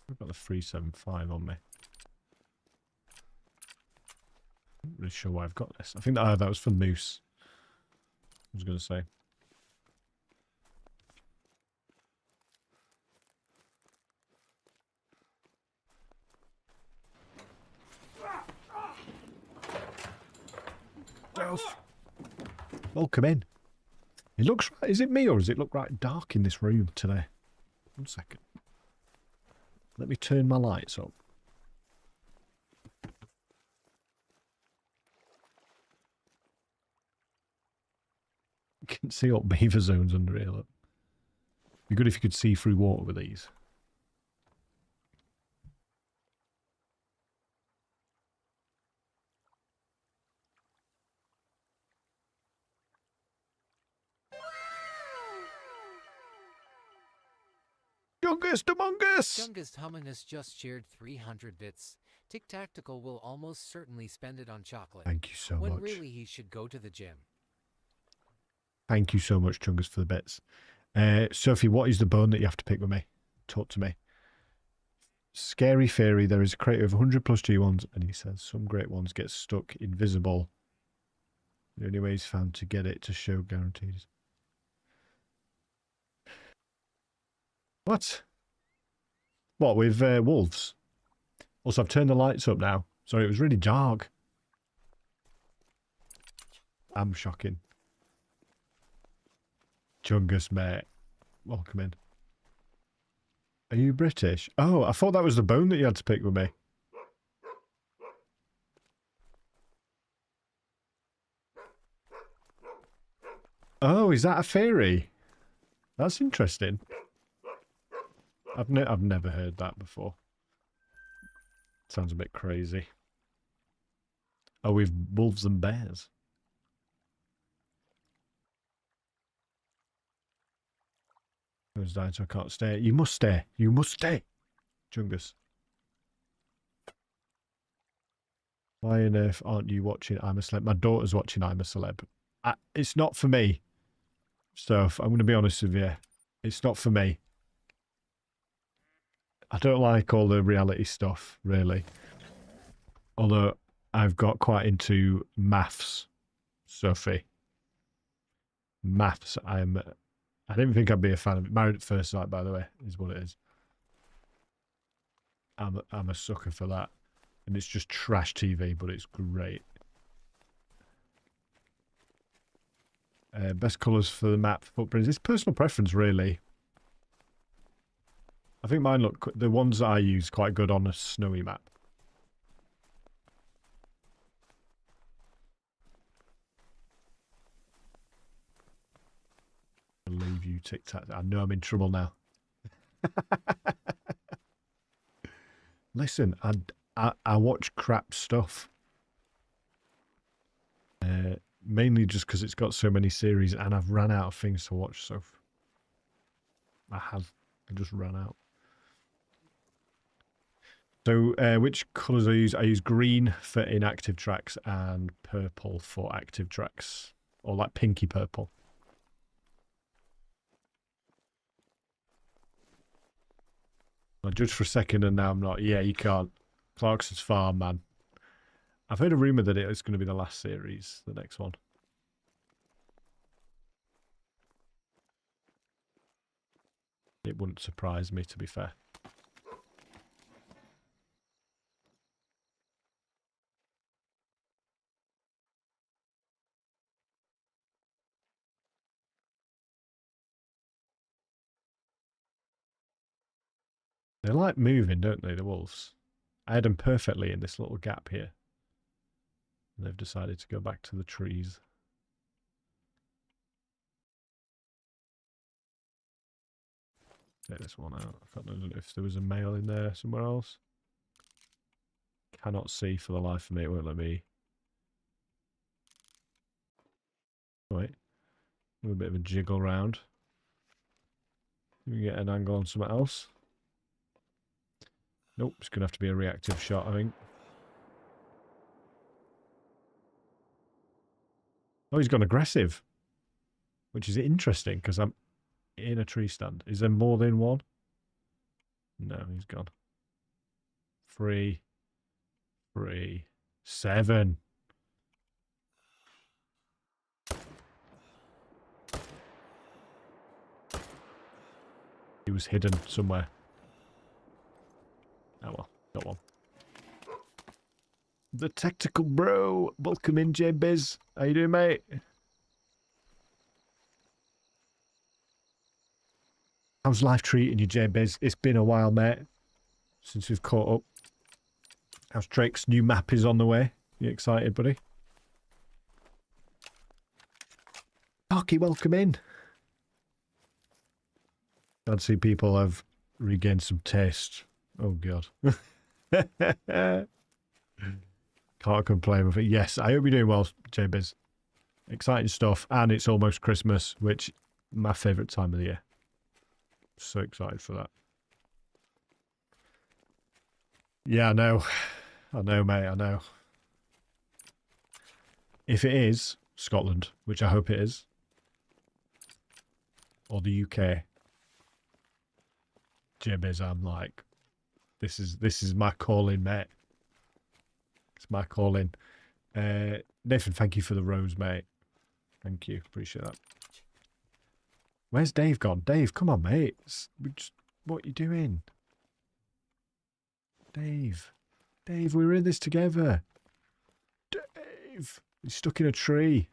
I've got the 375 on me. I'm not really sure why I've got this. I think that was for moose. I was going to say. Welcome in. It looks right. Is it me or does it look right dark in this room today? 1 second. Let me turn my lights up. You can see up beaver zones under here. Look. Be good if you could see through water with these. Youngest among us! Youngest Hummingus just shared 300 bits. Tick Tactical will almost certainly spend it on chocolate. Thank you so when much. Really he should go to the gym. Thank you so much, Chungus, for the bits. Sophie, what is the bone that you have to pick with me? Talk to me. Scary Fairy, there is a crate of 100 plus G1s, and he says some great ones get stuck invisible. The only way he's found to get it to show guarantees. What? What, with wolves? Also, I've turned the lights up now. Sorry, it was really dark. I'm shocking. Chungus, mate. Welcome in. Are you British? Oh, I thought that was the bone that you had to pick with me. Oh, is that a fairy? That's interesting. I've never heard that before. Sounds a bit crazy. Oh, we've wolves and bears. I was dying, so I can't stay. You must stay. You must stay. Chungus. Why on earth aren't you watching I'm a Celeb? My daughter's watching I'm a Celeb. It's not for me. So I'm going to be honest with you. It's not for me. I don't like all the reality stuff, really. Although I've got quite into maths, Sophie. Maths, I didn't think I'd be a fan of it. Married at First Sight, by the way, is what it is. I'm a sucker for that. And it's just trash TV, but it's great. Best colours for the map footprints. It's personal preference, really. I think mine look, the ones that I use, quite good on a snowy map. I'll leave you, Tic Tac. I know I'm in trouble now. Listen, I watch crap stuff. Mainly just because it's got so many series and I've ran out of things to watch, so I just ran out. So which colours I use? I use green for inactive tracks and purple for active tracks. Or like pinky purple. I judged for a second and now I'm not. Yeah, you can't. Clarkson's Farm, man. I've heard a rumour that it's going to be the last series, the next one. It wouldn't surprise me, to be fair. They like moving, don't they, the wolves? I had them perfectly in this little gap here. And they've decided to go back to the trees. Take this one out. I don't know if there was a male in there somewhere else. Cannot see for the life of me. It won't let me. Wait. Do a bit of a jiggle round. We get an angle on something else. Nope, it's going to have to be a reactive shot, I think. Oh, he's gone aggressive. Which is interesting, because I'm in a tree stand. Is there more than one? No, he's gone. 3, 3, 7. He was hidden somewhere. Oh well, got one. The Tactical Bro. Welcome in, J-Biz. How you doing, mate? How's life treating you, J-Biz? It's been a while, mate, since we've caught up. How's Drake's new map is on the way? You excited, buddy? Parky, welcome in. Glad to see people have regained some taste. Oh, God. Can't complain with it. Yes, I hope you're doing well, J-Biz. Exciting stuff. And it's almost Christmas, which my favourite time of the year. So excited for that. Yeah, I know. I know, mate, I know. If it is Scotland, which I hope it is, or the UK, J-Biz, I'm like, this is my calling, mate. It's my calling. Nathan, thank you for the rose, mate. Thank you. Appreciate that. Where's Dave gone? Dave, come on, mate. What are you doing? Dave. Dave, we're in this together. Dave. He's stuck in a tree.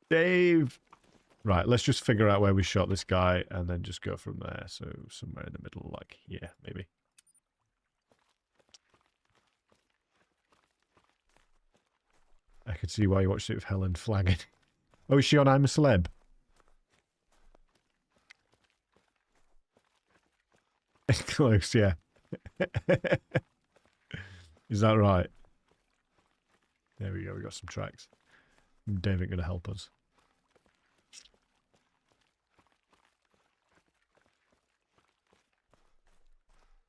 Dave. Right, let's just figure out where we shot this guy and then just go from there. So somewhere in the middle, like here, maybe. I could see why you watched it with Helen flagging. Oh, is she on I'm a Celeb? Close, yeah. Is that right? There we go, we got some tracks. David going to help us.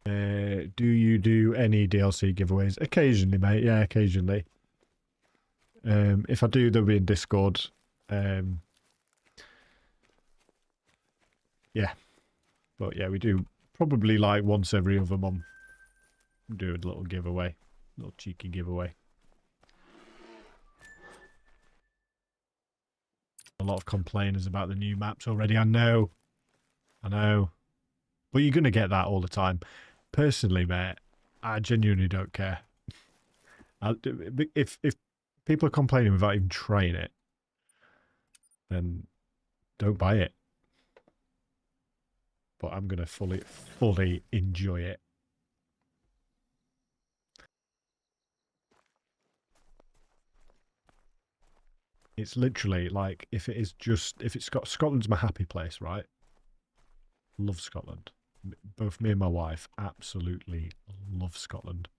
Do you do any DLC giveaways? Occasionally, mate. Yeah, occasionally. If I do, they'll be in Discord. Yeah. But yeah, we do probably like once every other month. Do a little giveaway. Little cheeky giveaway. A lot of complainers about the new maps already. I know. I know. But you're going to get that all the time. Personally, mate, I genuinely don't care. If people are complaining without even trying it, then don't buy it. But I'm going to fully enjoy it. It's literally like, if it's got Scotland's my happy place, right? Love Scotland. Both me and my wife absolutely love Scotland.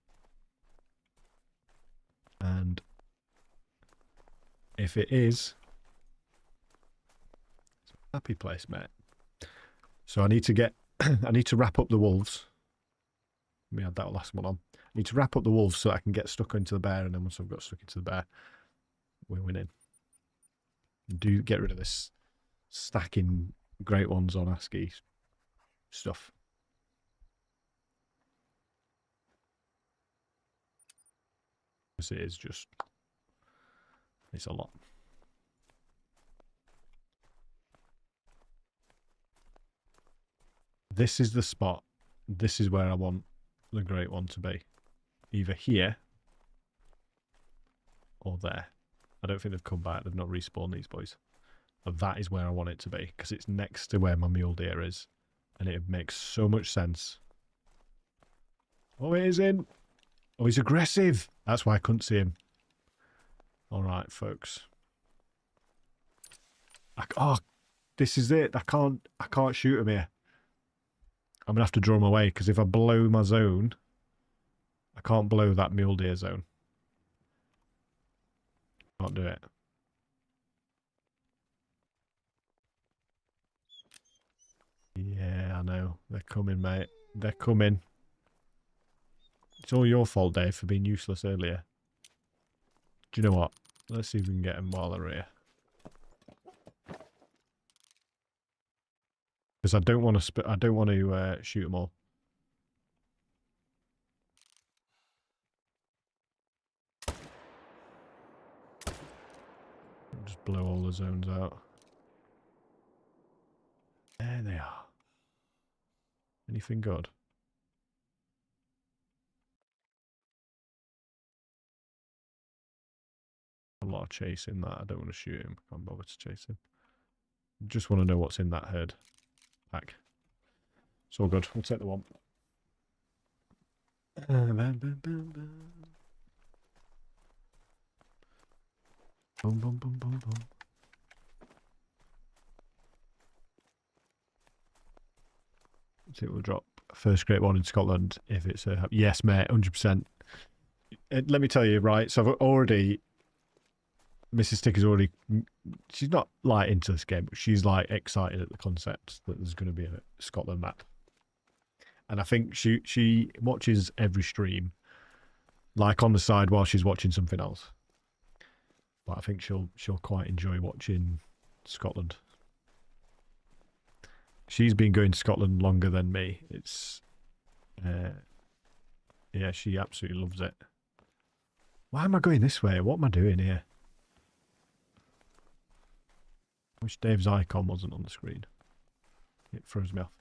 And if it is, it's a happy place, mate. So I need to I need to wrap up the wolves. We had that last one on. I need to wrap up the wolves so I can get stuck into the bear, and then once I've got stuck into the bear, we're winning. Do get rid of this stacking great ones on Askiy stuff. Because it is just, it's a lot. This is the spot. This is where I want the great one to be. Either here or there. I don't think they've come back. They've not respawned these boys. But that is where I want it to be. Because it's next to where my mule deer is. And it makes so much sense. Oh, it is in. Oh, he's aggressive. That's why I couldn't see him. All right, folks. Oh, this is it. I can't shoot him here. I'm going to have to draw them away, because if I blow my zone, I can't blow that mule deer zone. Can't do it. Yeah, I know. They're coming, mate. They're coming. It's all your fault, Dave, for being useless earlier. Do you know what? Let's see if we can get them while they're here. Because I don't want to shoot them all. Just blow all the zones out. There they are. Anything good? A lot of chasing that. I don't want to shoot him. Can't bother to chase him. Just want to know what's in that herd pack. It's all good. We'll take the one. Boom, boom, boom, boom, boom. See what we'll drop. First great one in Scotland if it's a... Yes, mate, 100%. Let me tell you, right, so I've already... Mrs. Sticker's already... She's not, like, into this game, but she's, like, excited at the concept that there's going to be a Scotland map. And I think she watches every stream, like, on the side while she's watching something else. But I think she'll quite enjoy watching Scotland. She's been going to Scotland longer than me. It's... yeah, she absolutely loves it. Why am I going this way? What am I doing here? I wish Dave's icon wasn't on the screen. It throws me off.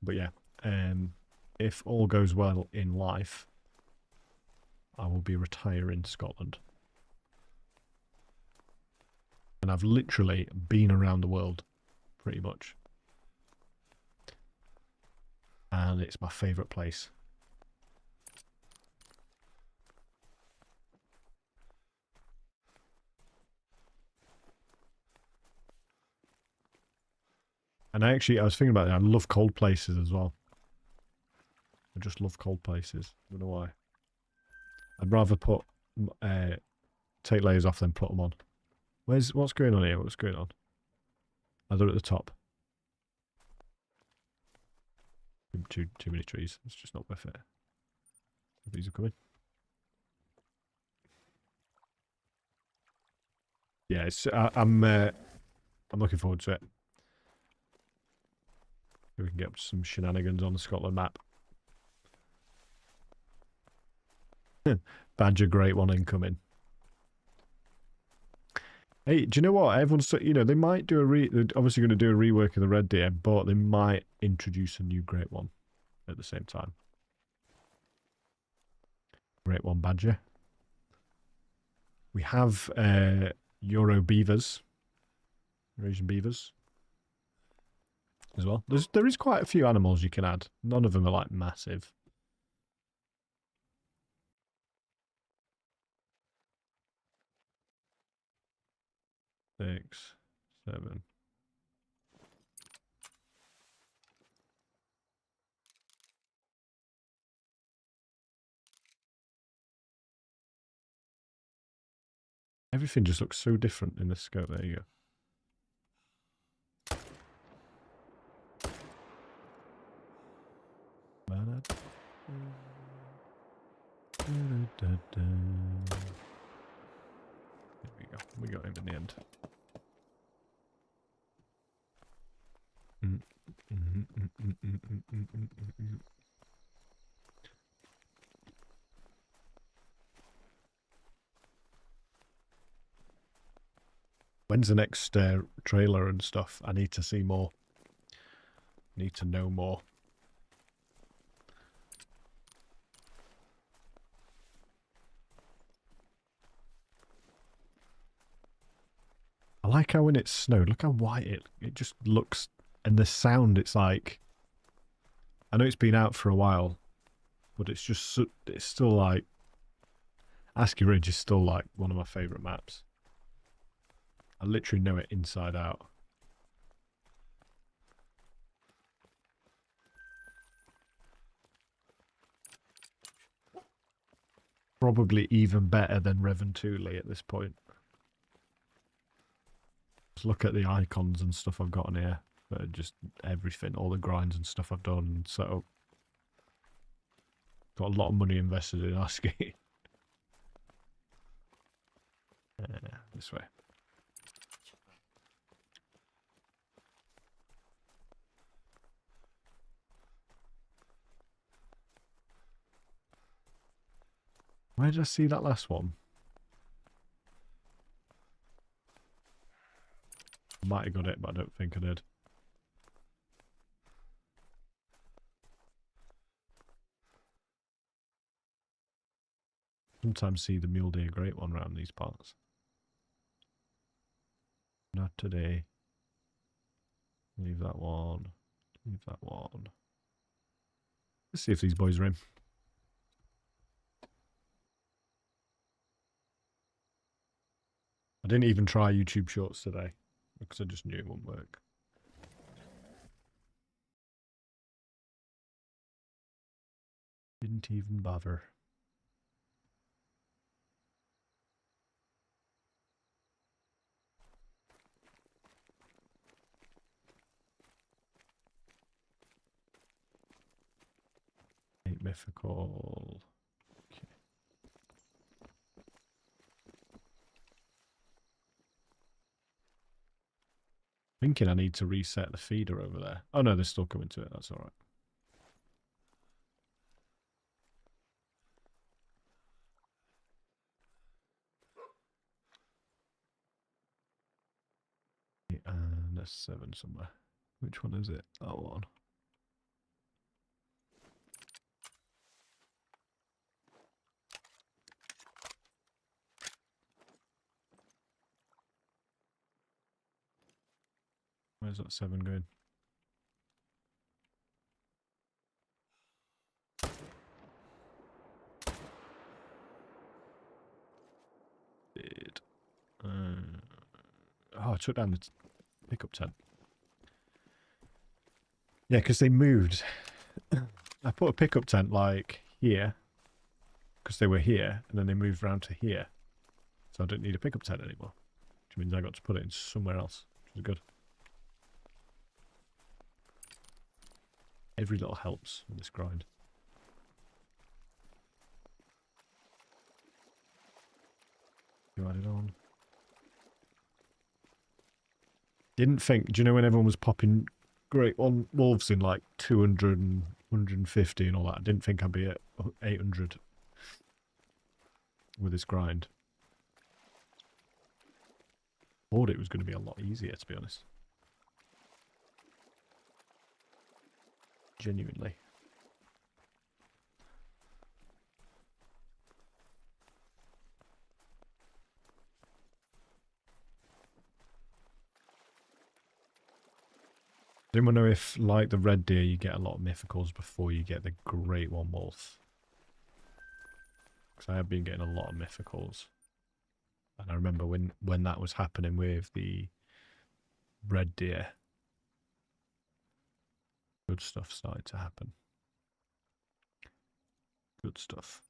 But yeah, if all goes well in life, I will be retiring to Scotland. And I've literally been around the world, pretty much. And it's my favourite place. And I was thinking about it, I love cold places as well. I just love cold places. I don't know why. I'd rather take layers off than put them on. What's going on here? What's going on? Oh, they're at the top. Too many trees. It's just not worth it. These are coming. Yeah, I'm looking forward to it. We can get some shenanigans on the Scotland map. Badger, great one incoming. Hey, do you know what? Everyone's, they might do they're obviously going to do a rework of the Red Deer, but they might introduce a new great one at the same time. Great one, Badger. We have Euro beavers, Eurasian beavers. As well. There is quite a few animals you can add. None of them are like massive. Six, 7. Everything just looks so different in this scope. There you go. There we go. We got him in the end. When's the next trailer and stuff? I need to see more. Need to know more. I like how when it's snowed, look how white it just looks, and the sound, it's like, I know it's been out for a while, but it's just, it's still like, Askiy Ridge is still like one of my favourite maps. I literally know it inside out. probably even better than Reventuli at this point. Just look at the icons and stuff I've got on here. Just everything, all the grinds and stuff I've done and set up. Got a lot of money invested in Askiy. This way. Where did I see that last one? Might have got it, but I don't think I did. Sometimes see the mule deer great one around these parts. Not today. Leave that one. Leave that one. Let's see if these boys are in. I didn't even try YouTube Shorts today because I just knew it wouldn't work. Didn't even bother. Eight mythical. Okay. Thinking I need to reset the feeder over there. Oh no, they're still coming to it. That's all right. And there's 7 somewhere. Which one is it? That one. Where's that 7 going? Oh, I took down the pickup tent. Yeah, because they moved. I put a pickup tent like here, because they were here, and then they moved around to here. So I don't need a pickup tent anymore. Which means I got to put it in somewhere else, which is good. Every little helps in this grind. You add it on. Didn't think, do you know when everyone was popping great wolves in like 200 and 150 and all that? I didn't think I'd be at 800 with this grind. Thought it was going to be a lot easier, to be honest. Genuinely. Does anyone know if, like the red deer, you get a lot of mythicals before you get the great one wolf? Because I have been getting a lot of mythicals. And I remember when that was happening with the red deer, good stuff started to happen. Good stuff.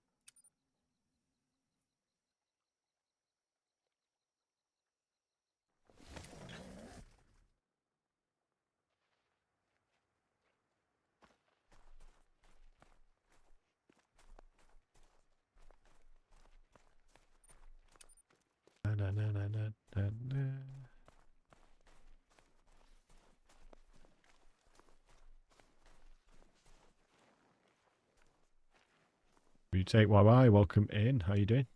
Na, na, na, na, na, na, na. You take YY, welcome in. How you doing?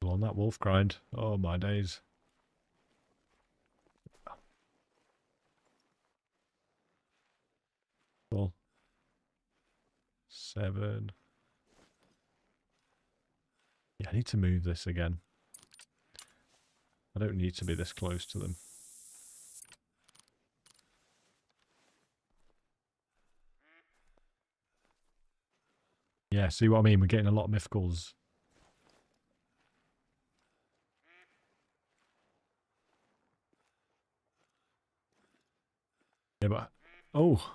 On that wolf grind. Oh my days. Well, 7. Yeah, I need to move this again. I don't need to be this close to them. Yeah, see what I mean? We're getting a lot of mythicals. Yeah, but Oh.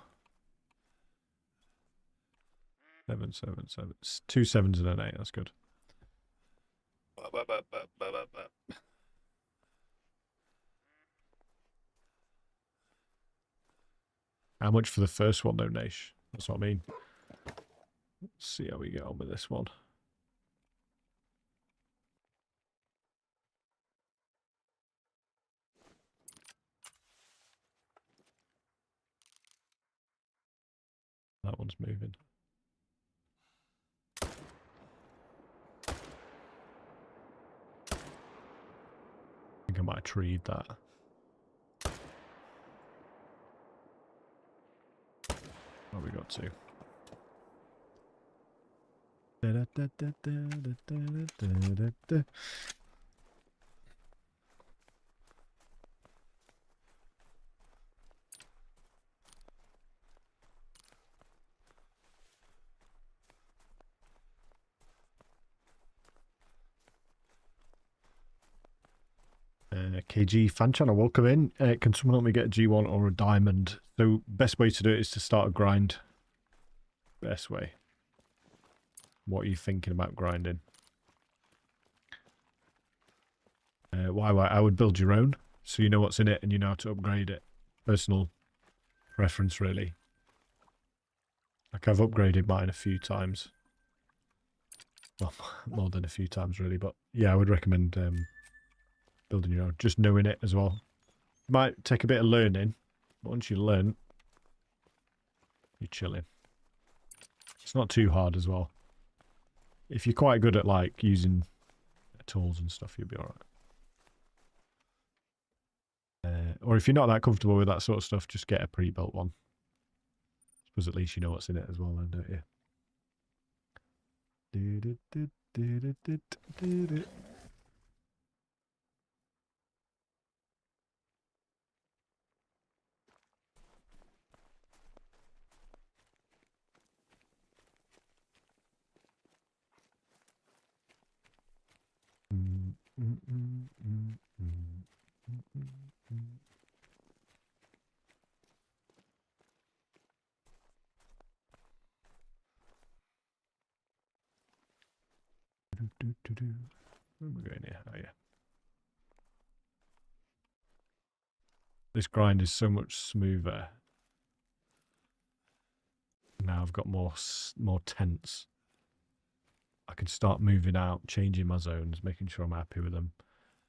7, 7, 7. 2 7s and an 8. That's good. How much for the first one, though, Nash? That's what I mean. Let's see how we get on with this one. That one's moving. I think I might have treed that. What we got to? KG fan channel, welcome in. Can someone help me get a G1 or a diamond? So best way to do it is to start a grind. Best way. What are you thinking about grinding? Why? I would build your own, so you know what's in it and you know how to upgrade it. Personal preference, really. Like, I've upgraded mine a few times. Well, more than a few times, really. But yeah, I would recommend building your own. Just knowing it as well. Might take a bit of learning, but once you learn, you're chilling. It's not too hard as well. If you're quite good at, like, using tools and stuff, you'll be alright. Or if you're not that comfortable with that sort of stuff, just get a pre-built one. I suppose at least you know what's in it as well, then, don't you? Where am I going here? Oh, yeah. This grind is so much smoother. Now I've got more tents. I can start moving out, changing my zones, making sure I'm happy with them.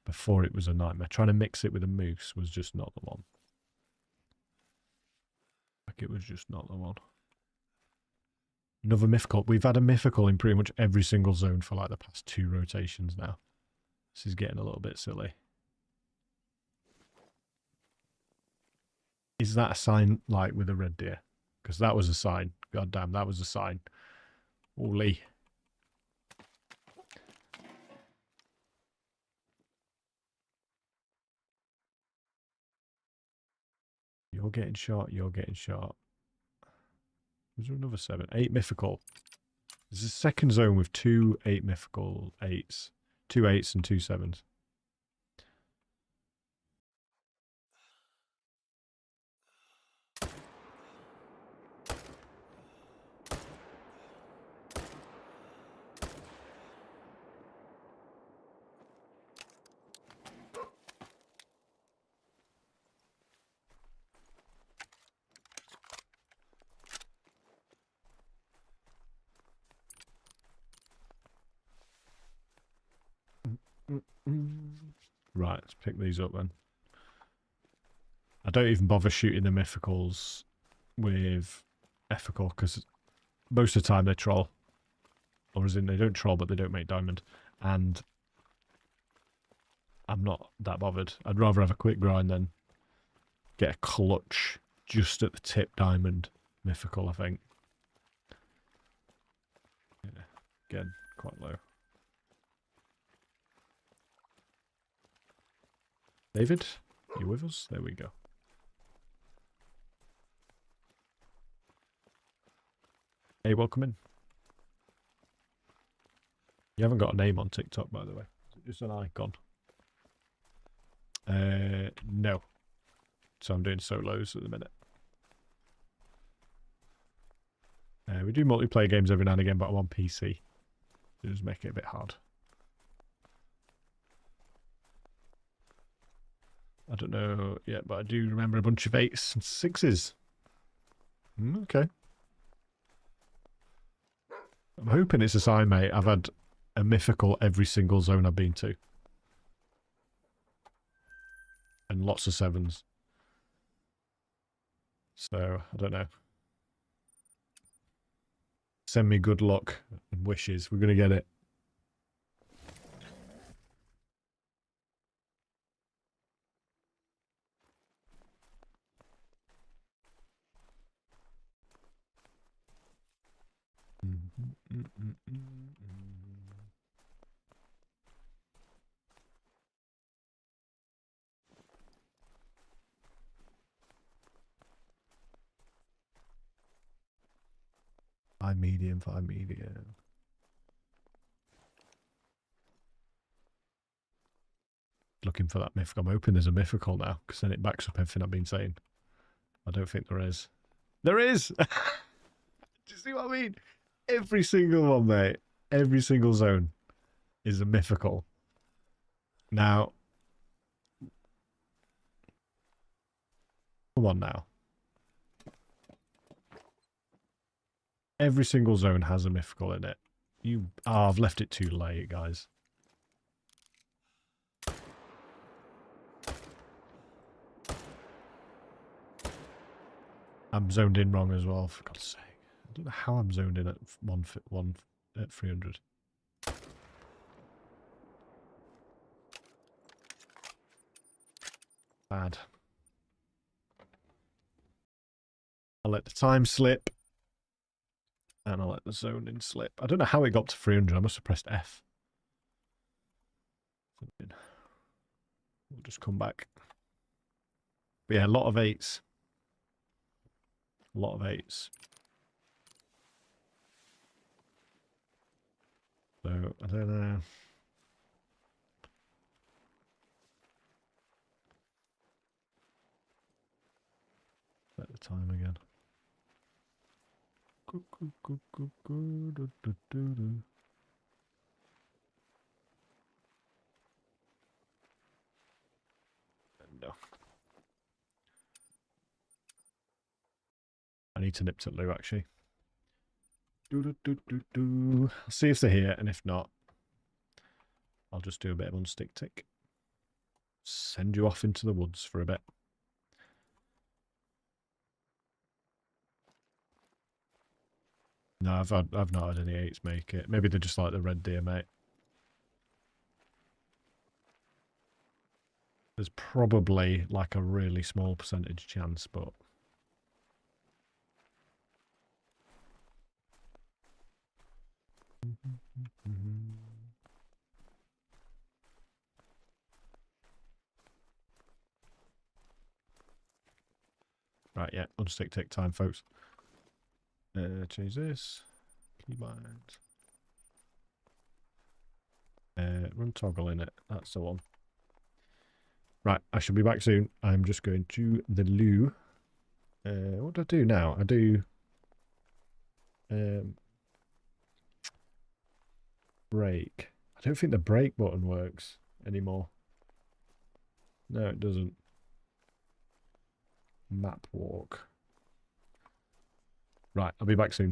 Before it was a nightmare. Trying to mix it with a moose was just not the one. Like, it was just not the one. Another mythical. We've had a mythical in pretty much every single zone for like the past 2 rotations now. This is getting a little bit silly. Is that a sign, like, with a red deer? Because that was a sign. God damn, that was a sign. Holy. You're getting shot. You're getting shot. Was there another 7? 8 mythical. There's a second zone with 2 8 mythical 8s. 2 8s and 2 7s. Right, let's pick these up then. I don't even bother shooting the mythicals with ethical because most of the time they troll. Or as in, they don't troll, but they don't make diamond. And I'm not that bothered. I'd rather have a quick grind than get a clutch just at the tip diamond mythical, I think. Yeah, again, quite low. David, you with us? There we go. Hey, welcome in. You haven't got a name on TikTok, by the way. Is it just an icon? No. So I'm doing solos at the minute. We do multiplayer games every now and again, but I'm on PC. It does make it a bit hard. I don't know yet, but I do remember a bunch of 8s and 6s. Okay. I'm hoping it's a sign, mate. I've had a mythical every single zone I've been to. And lots of 7s. So, I don't know. Send me good luck and wishes. We're going to get it. Five medium, 5 medium. Looking for that mythical. I'm hoping there's a mythical now, because then it backs up everything I've been saying. I don't think there is. There is! Do you see what I mean? Every single one, mate. Every single zone is a mythical. Now, come on now. Every single zone has a mythical in it. I've left it too late, guys. I'm zoned in wrong as well, for God's sake. I don't know how I'm zoned in at one at 300. Bad. I'll let the time slip. And I'll let the zone in slip. I don't know how it got to 300. I must have pressed F. We'll just come back. But yeah, a lot of 8s. A lot of 8s. So, I don't know. Set the time again. No. I need to nip to Lou, actually. I'll see if they're here, and if not, I'll just do a bit of unstick tick. Send you off into the woods for a bit. No, I've not had any 8s make it. Maybe they're just like the red deer, mate. There's probably like a really small percentage chance, but right, yeah, unstick tick time, folks. Change this. Keybind. Run toggle in it. That's the one. Right, I should be back soon. I'm just going to the loo. What do I do now? I do break. I don't think the break button works anymore. No, it doesn't. Map walk. Right, I'll be back soon.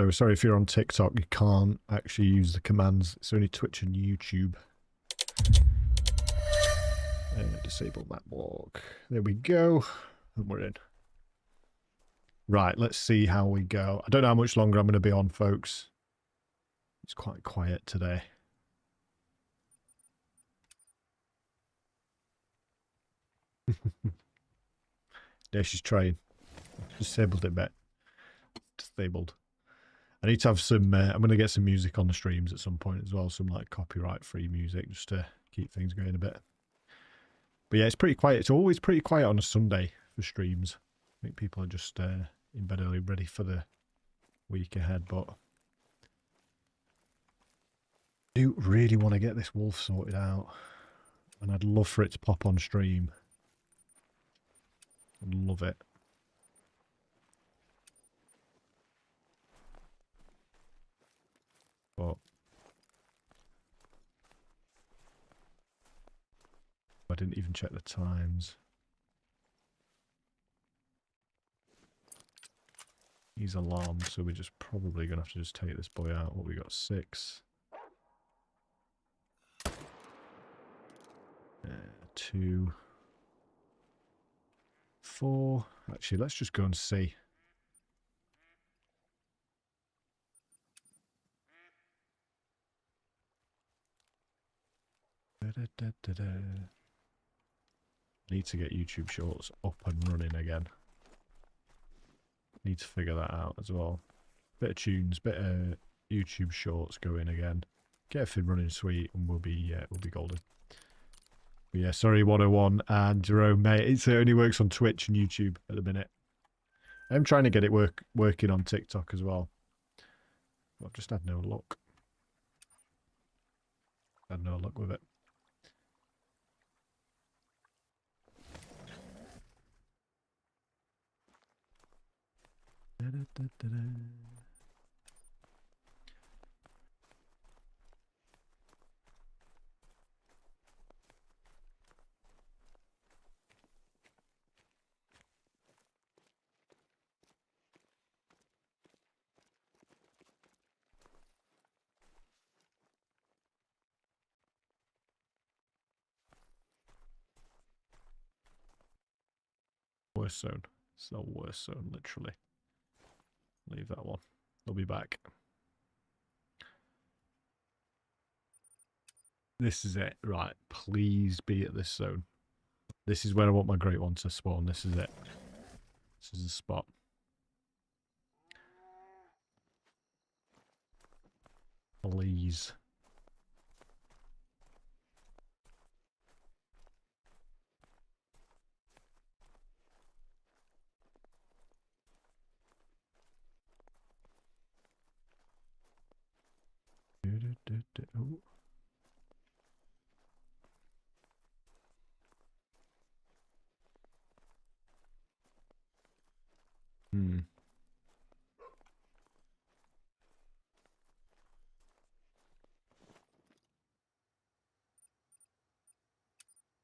So sorry if you're on TikTok, you can't actually use the commands. It's only Twitch and YouTube. Disable map walk. There we go. And we're in. Right, let's see how we go. I don't know how much longer I'm going to be on, folks. It's quite quiet today. Yeah, she's trying. Disabled it, bet. Disabled. I need to have some, I'm going to get some music on the streams at some point as well. Some like copyright free music just to keep things going a bit. But yeah, it's pretty quiet. It's always pretty quiet on a Sunday for streams. I think people are just in bed early, ready for the week ahead. But I do really want to get this wolf sorted out. And I'd love for it to pop on stream. I'd love it. But I didn't even check the times. He's alarmed, so we're just probably going to have to just take this boy out. What we got? 6. 2. 4. Actually, let's just go and see. Need to get YouTube Shorts up and running again. Need to figure that out as well. Bit of tunes, bit of YouTube Shorts going again. Get everything running sweet, and we'll be golden. But yeah, sorry 101 and Jerome, mate. It only works on Twitch and YouTube at the minute. I'm trying to get it working on TikTok as well. But I've just had no luck. Had no luck with it. Worst zone. It's the worst zone, literally. Leave that one. They'll be back. This is it. Right. Please be at this zone. This is where I want my great one to spawn. This is it. This is the spot. Please. Oh.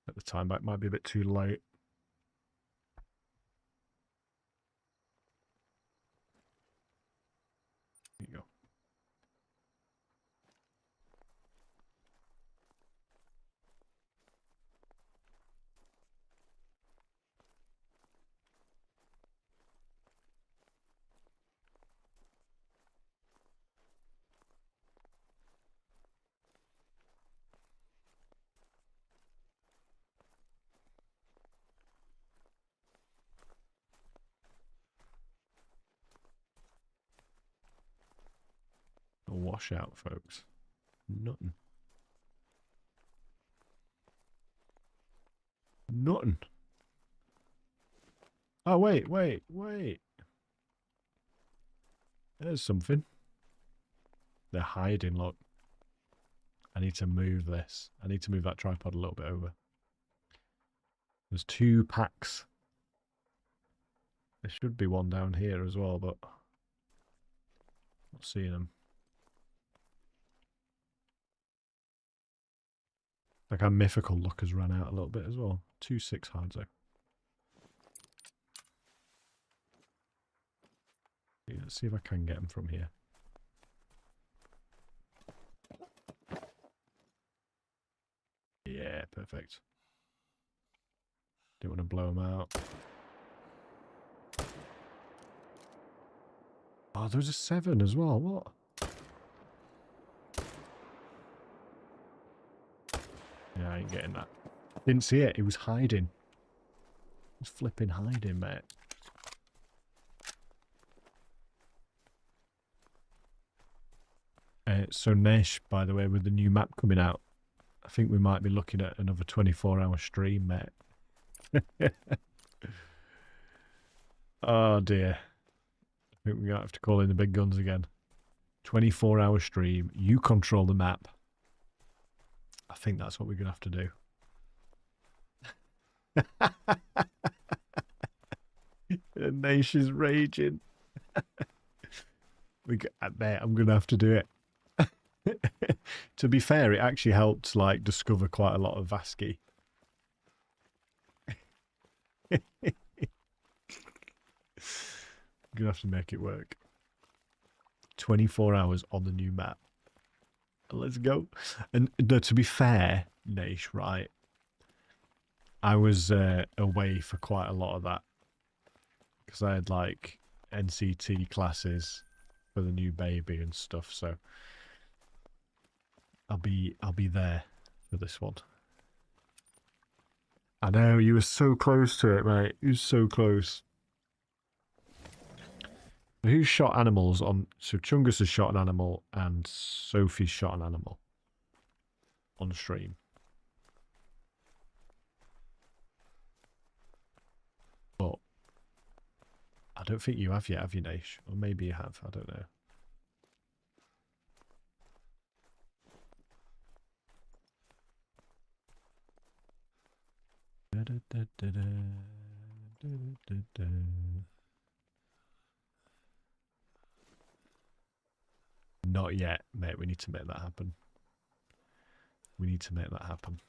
At the time back might be a bit too late. There you go. A washout, folks. Nothing. Nothing. Oh, wait. There's something. They're hiding, look. I need to move this. I need to move that tripod a little bit over. There's 2 packs. There should be one down here as well, but not seeing them. Like our mythical luck has run out a little bit as well. 2-6 hard zone. Yeah, let's see if I can get them from here. Perfect. Don't want to blow them out. Oh, there's a 7 as well. What? Yeah, I ain't getting that. Didn't see it. It was hiding. It was flipping hiding, mate. So Nesh, by the way, with the new map coming out, I think we might be looking at another 24-hour stream, mate. Oh dear. I think we're going to have to call in the big guns again. 24-hour stream. You control the map. I think that's what we're going to have to do. The nation's raging. Mate, I'm going to have to do it. To be fair, it actually helped like discover quite a lot of Askiy. I'm gonna have to make it work. 24 hours on the new map. Let's go. And no, to be fair, Naish, right? I was away for quite a lot of that because I had like NCT classes for the new baby and stuff. So I'll be there for this one. I know, you were so close to it, mate. You were so close. Who shot animals on... So Chungus has shot an animal and Sophie's shot an animal on stream. But I don't think you have yet, have you, Naish? Or maybe you have, I don't know. Not yet, mate. We need to make that happen. We need to make that happen.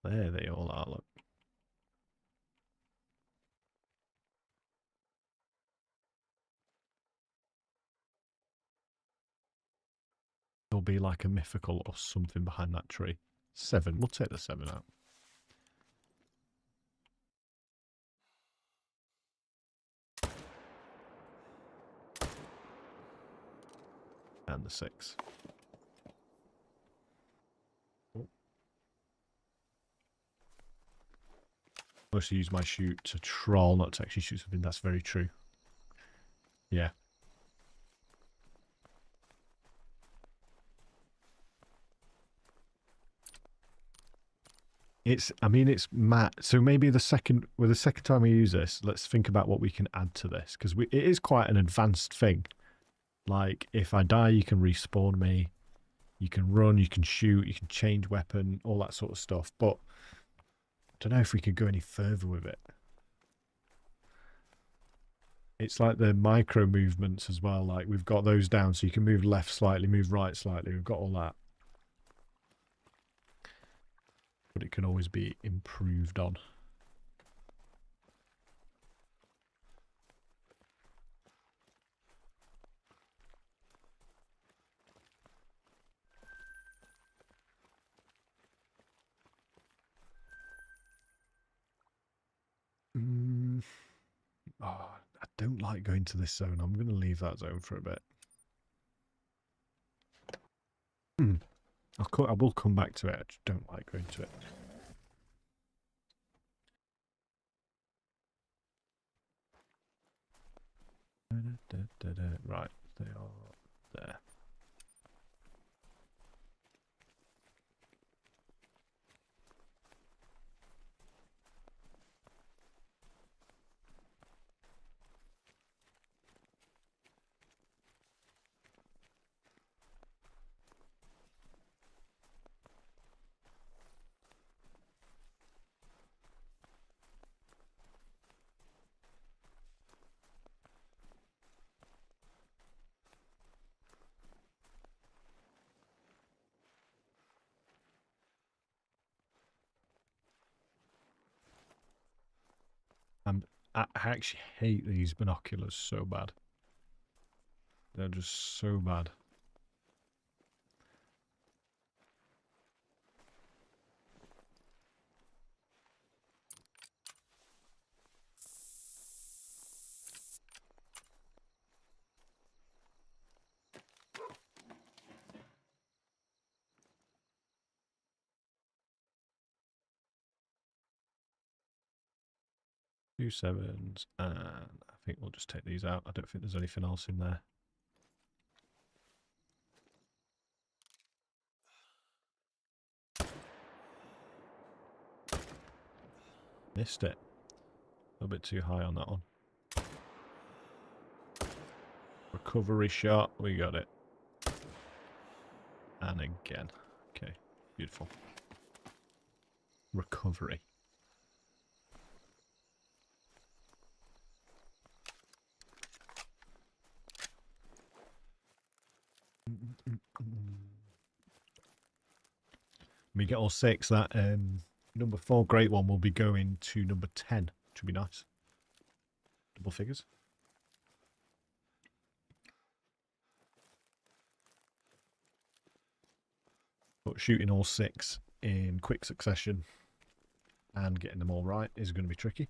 There they all are, look. There'll be like a mythical or something behind that tree. 7. We'll take the 7 out. And the 6. Oh. Mostly use my shoot to troll, not to actually shoot something. That's very true. Yeah. I mean, it's mad. So maybe the second time we use this, let's think about what we can add to this. Because it is quite an advanced thing. Like, if I die, you can respawn me. You can run, you can shoot, you can change weapon, all that sort of stuff. But I don't know if we could go any further with it. It's like the micro movements as well. Like, we've got those down, so you can move left slightly, move right slightly. We've got all that. But it can always be improved on. Oh, I don't like going to this zone. I'm going to leave that zone for a bit. I will come back to it. I just don't like going to it. Right, they are there. I actually hate these binoculars so bad. They're just so bad. 2 sevens, and I think we'll just take these out. I don't think there's anything else in there. Missed it. A little bit too high on that one. Recovery shot. We got it. And again. Okay. Beautiful. Recovery. We get all 6. That number 4 great one will be going to number 10, which would be nice. Double figures. But shooting all 6 in quick succession and getting them all right is going to be tricky.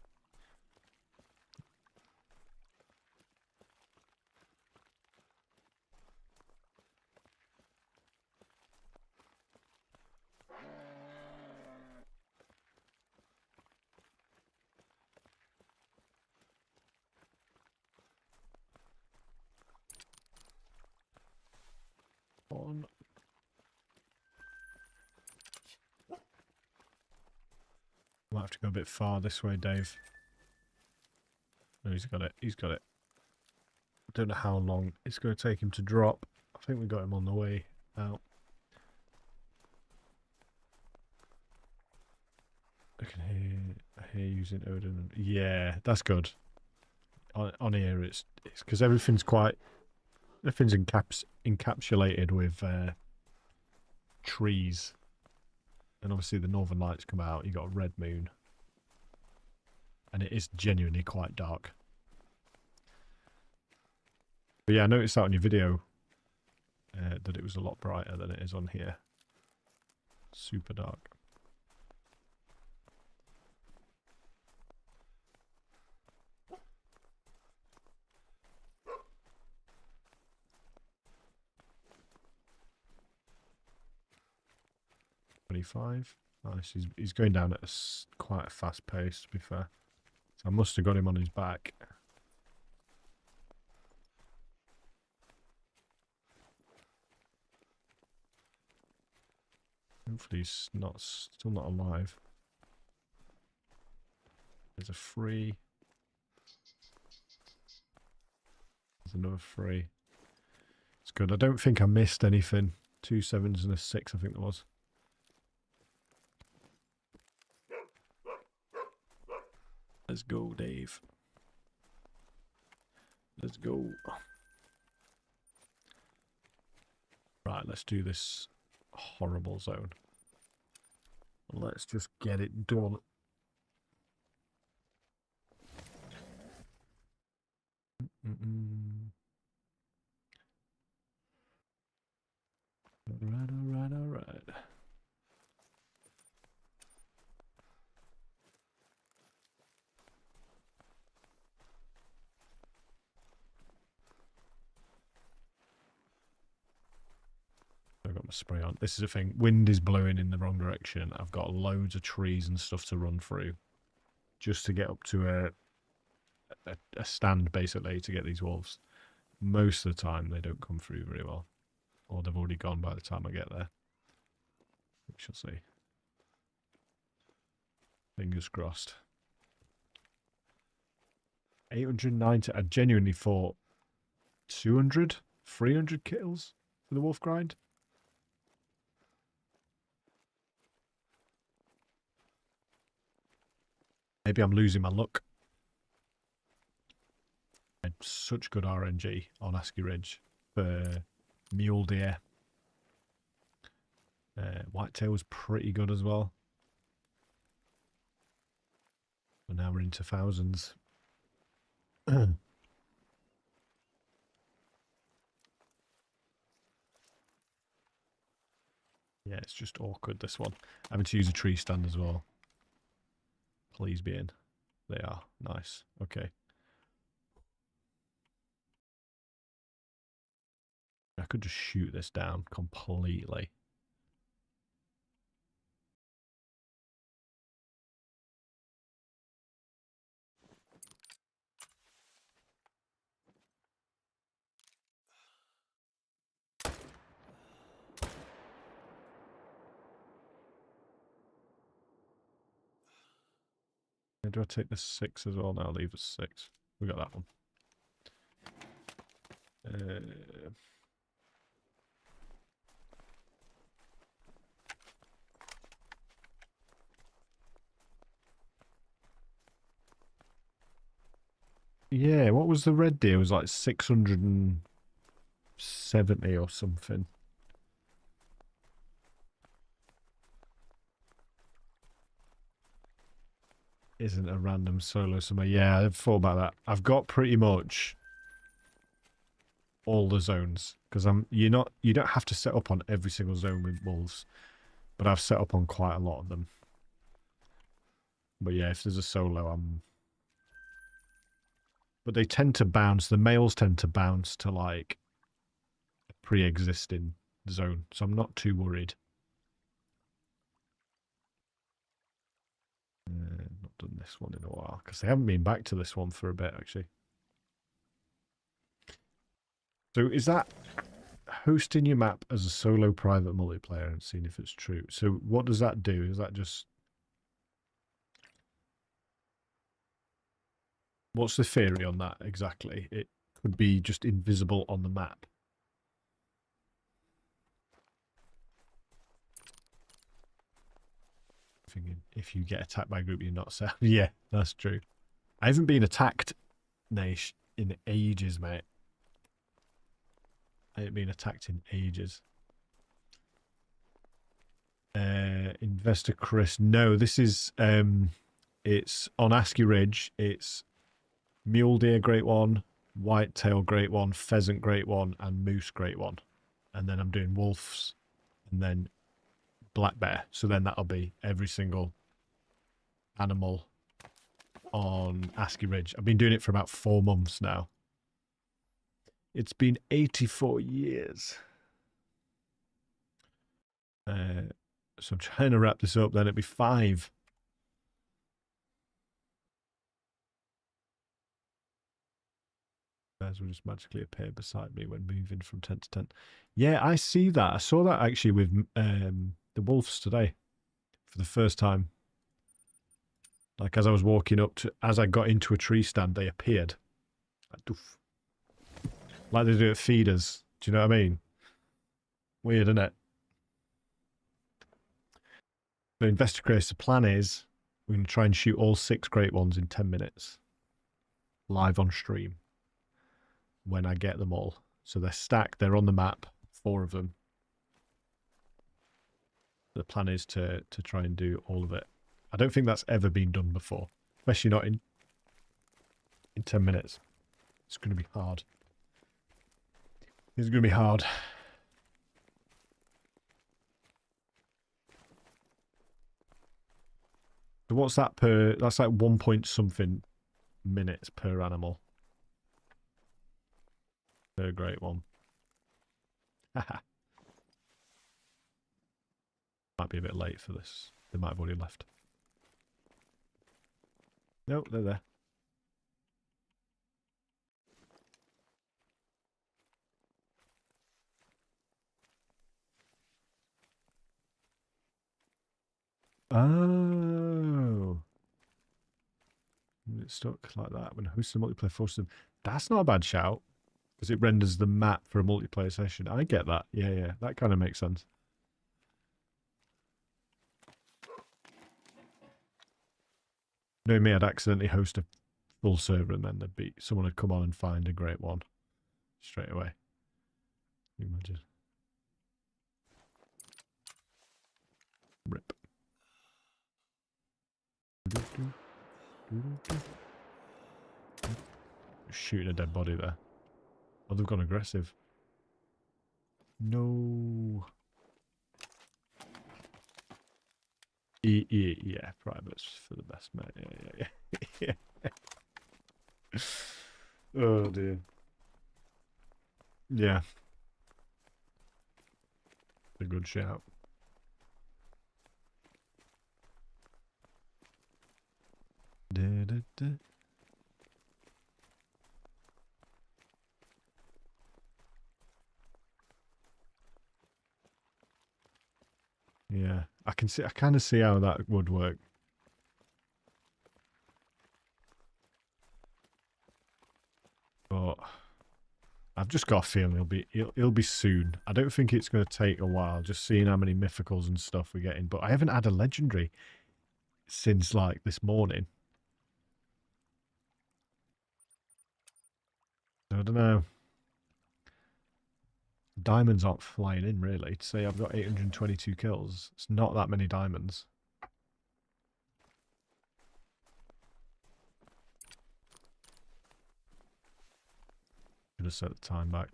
On. Might have to go a bit far this way, Dave. No, he's got it. He's got it. I don't know how long it's going to take him to drop. I think we got him on the way out. I can hear using Odin. Yeah, that's good. On here, it's because everything's encapsulated with trees, and obviously the northern lights come out. You got a red moon, and it is genuinely quite dark. But yeah, I noticed that on your video that it was a lot brighter than it is on here. Super dark. Nice. He's going down at quite a fast pace, to be fair. So I must have got him on his back. Hopefully he's still not alive. There's a 3. There's another 3. It's good. I don't think I missed anything. 2 sevens and a 6, I think there was. Let's go, Dave. Let's go. Right, let's do this horrible zone. Let's just get it done. Alright. I've got my spray on. This is the thing. Wind is blowing in the wrong direction. I've got loads of trees and stuff to run through just to get up to a stand, basically, to get these wolves. Most of the time, they don't come through very well. Or they've already gone by the time I get there. We shall see. Fingers crossed. 890. I genuinely thought 200, 300 kills for the wolf grind. Maybe I'm losing my luck. I had such good RNG on Askiy Ridge for mule deer. Whitetail was pretty good as well. But now we're into thousands. Yeah, it's just awkward, this one. Having to use a tree stand as well. Please be in. They are. Nice. Okay. I could just shoot this down completely. Do I take the 6 as well? No, I'll leave the 6. We got that one. Yeah, what was the red deer? It was like 670 or something. Isn't a random solo somewhere. Yeah, I've thought about that. I've got pretty much all the zones because you don't have to set up on every single zone with wolves, but I've set up on quite a lot of them. But yeah, if there's a solo, but they tend to bounce. The males tend to bounce to like a pre-existing zone, so I'm not too worried. Not done this one in a while because they haven't been back to this one for a bit actually. So is that hosting your map as a solo private multiplayer and seeing if it's true? So what does that do? Is that just... What's the theory on that exactly? It could be just invisible on the map. Thinking if you get attacked by a group, you're not safe. Yeah, that's true. I haven't been attacked, Naish, in ages, mate. I haven't been attacked in ages. Investor Chris. No, this is it's on Askiy Ridge. It's mule deer great one, whitetail great one, pheasant great one, and moose great one. And then I'm doing wolves and then black bear. So then that'll be every single animal on Askiy Ridge. I've been doing it for about 4 months now. It's been 84 years. So I'm trying to wrap this up, then it'll be 5. Bears will just magically appear beside me when moving from tent to tent. Yeah, I see that. I saw that actually with the wolves today for the first time. Like as I was walking up to, as I got into a tree stand, they appeared. Like, doof. Like they do at feeders. Do you know what I mean? Weird, isn't it? So Investor Chris, the plan is we're going to try and shoot all 6 great ones in 10 minutes. Live on stream. When I get them all. So they're stacked, they're on the map, 4 of them. The plan is to try and do all of it. I don't think that's ever been done before. Especially not in 10 minutes. It's going to be hard. It's going to be hard. So what's that per... That's like 1 point something minutes per animal. Per great one. Haha. Might be a bit late for this. They might have already left. Nope, they're there. Oh. It's stuck like that when hosting a multiplayer forces them. That's not a bad shout. Because it renders the map for a multiplayer session. I get that. Yeah, yeah. That kind of makes sense. You know me, I'd accidentally host a full server and then there'd be someone would come on and find a great one straight away. Can you imagine? Rip. Shooting a dead body there. Oh, they've gone aggressive. No. Yeah, privates for the best, mate. Yeah. Oh, dear. Yeah. A good shout. Yeah, I kind of see how that would work. I've just got a feeling it'll be soon. I don't think it's going to take a while, just seeing how many mythicals and stuff we're getting. But I haven't had a legendary since, like, this morning. I don't know. Diamonds aren't flying in, really. To say I've got 822 kills, it's not that many diamonds. Should have set the time back.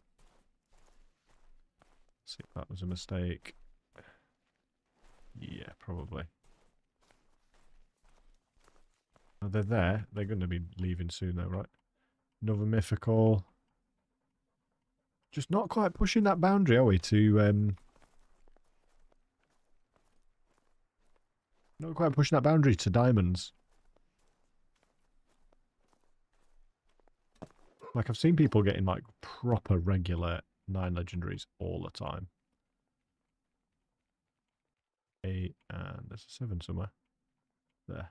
See if that was a mistake. Yeah, probably. Oh, they're there. They're going to be leaving soon, though, right? Another mythical. Just not quite pushing that boundary, are we? Not quite pushing that boundary to diamonds. Like, I've seen people getting, like, proper regular 9 legendaries all the time. 8, and there's a 7 somewhere. There.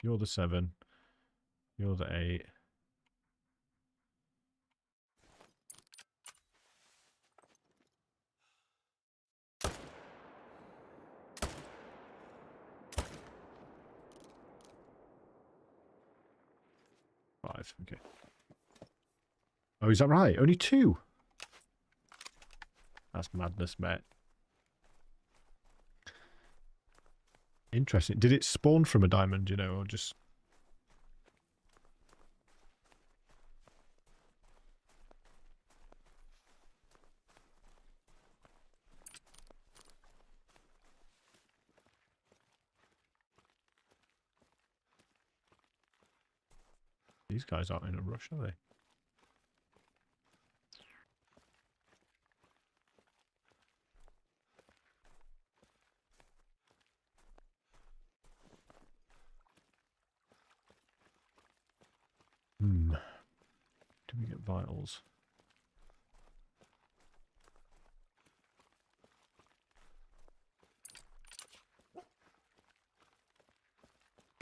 You're the 7. You're the 8. Five, okay. Oh, is that right? Only 2? That's madness, mate. Interesting. Did it spawn from a diamond, you know, or just... These guys aren't in a rush, are they? Do we get vitals?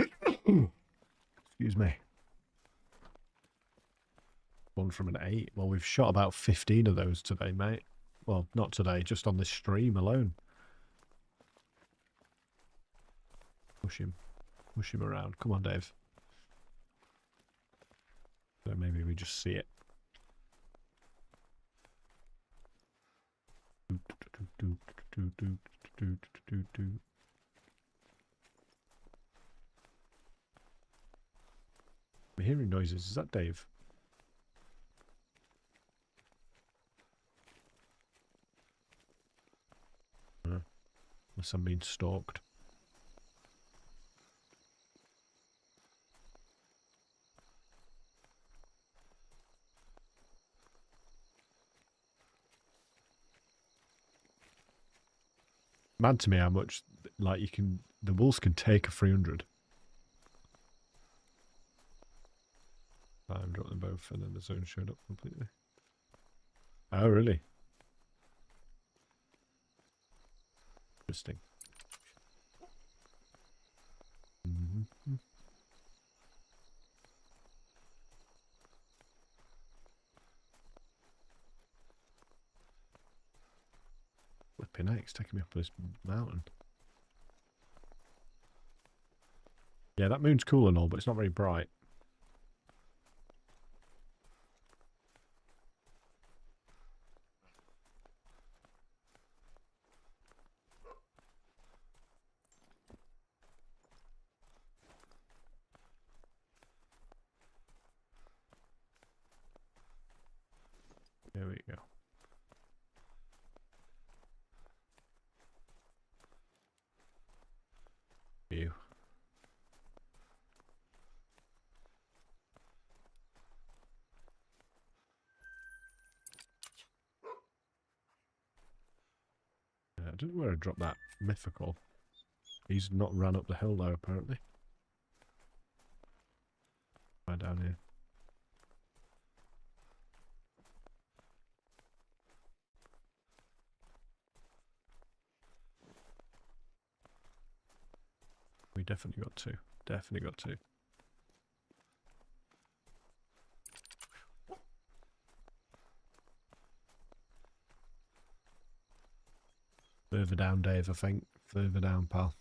Excuse me. One from an 8. Well, we've shot about 15 of those today, mate. Well, not today, just on this stream alone. Push him. Push him around. Come on, Dave. So maybe we just see it. I'm hearing noises. Is that Dave? Unless I'm being stalked. Mad to me how much, like, the wolves can take a 300. I dropped them both and then the zone showed up completely. Oh, really? Interesting. Flipping heck, it's taking me up this mountain. Yeah, that moon's cool and all, but it's not very bright. There we go. View. I don't know where I dropped that mythical. He's not run up the hill though, apparently. Right down here. We definitely got 2. Definitely got 2. Further down, Dave, I think. Further down, pal.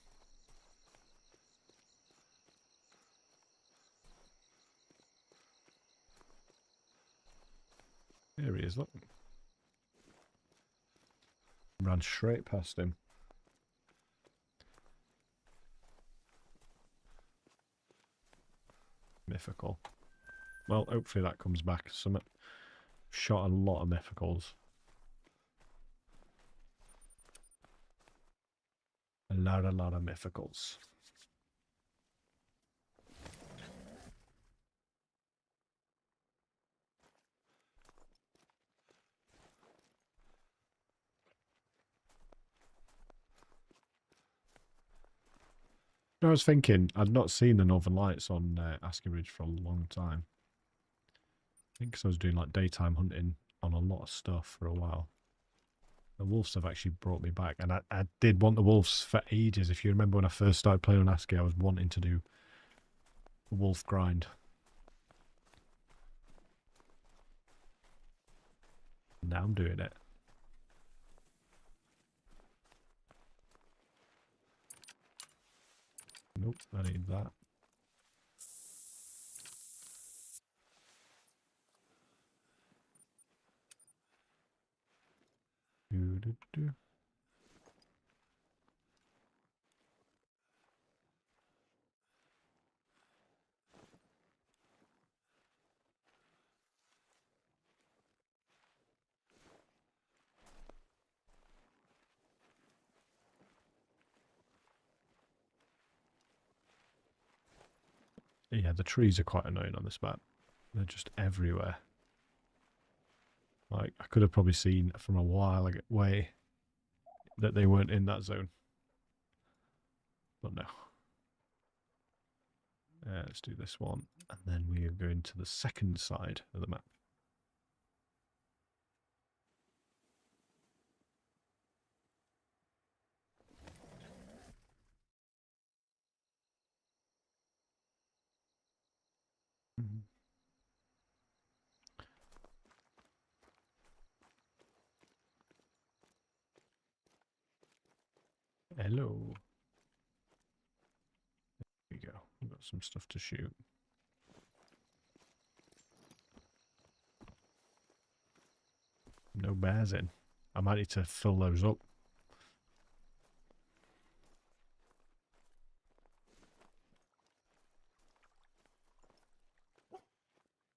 There he is, look. Ran straight past him. Mythical. Well, hopefully that comes back. Summit. Shot a lot of mythicals. A lot of mythicals. I was thinking, I'd not seen the Northern Lights on Askiy Ridge for a long time. I think 'cause I was doing like daytime hunting on a lot of stuff for a while. The wolves have actually brought me back, and I did want the wolves for ages. If you remember when I first started playing on Askiy, I was wanting to do a wolf grind. Now I'm doing it. Nope, I need that. Do. Yeah, the trees are quite annoying on this map. They're just everywhere. Like, I could have probably seen from a while away that they weren't in that zone. But no. Let's do this one. And then we are going to the second side of the map. Hello. There we go. We've got some stuff to shoot. No bears in. I might need to fill those up.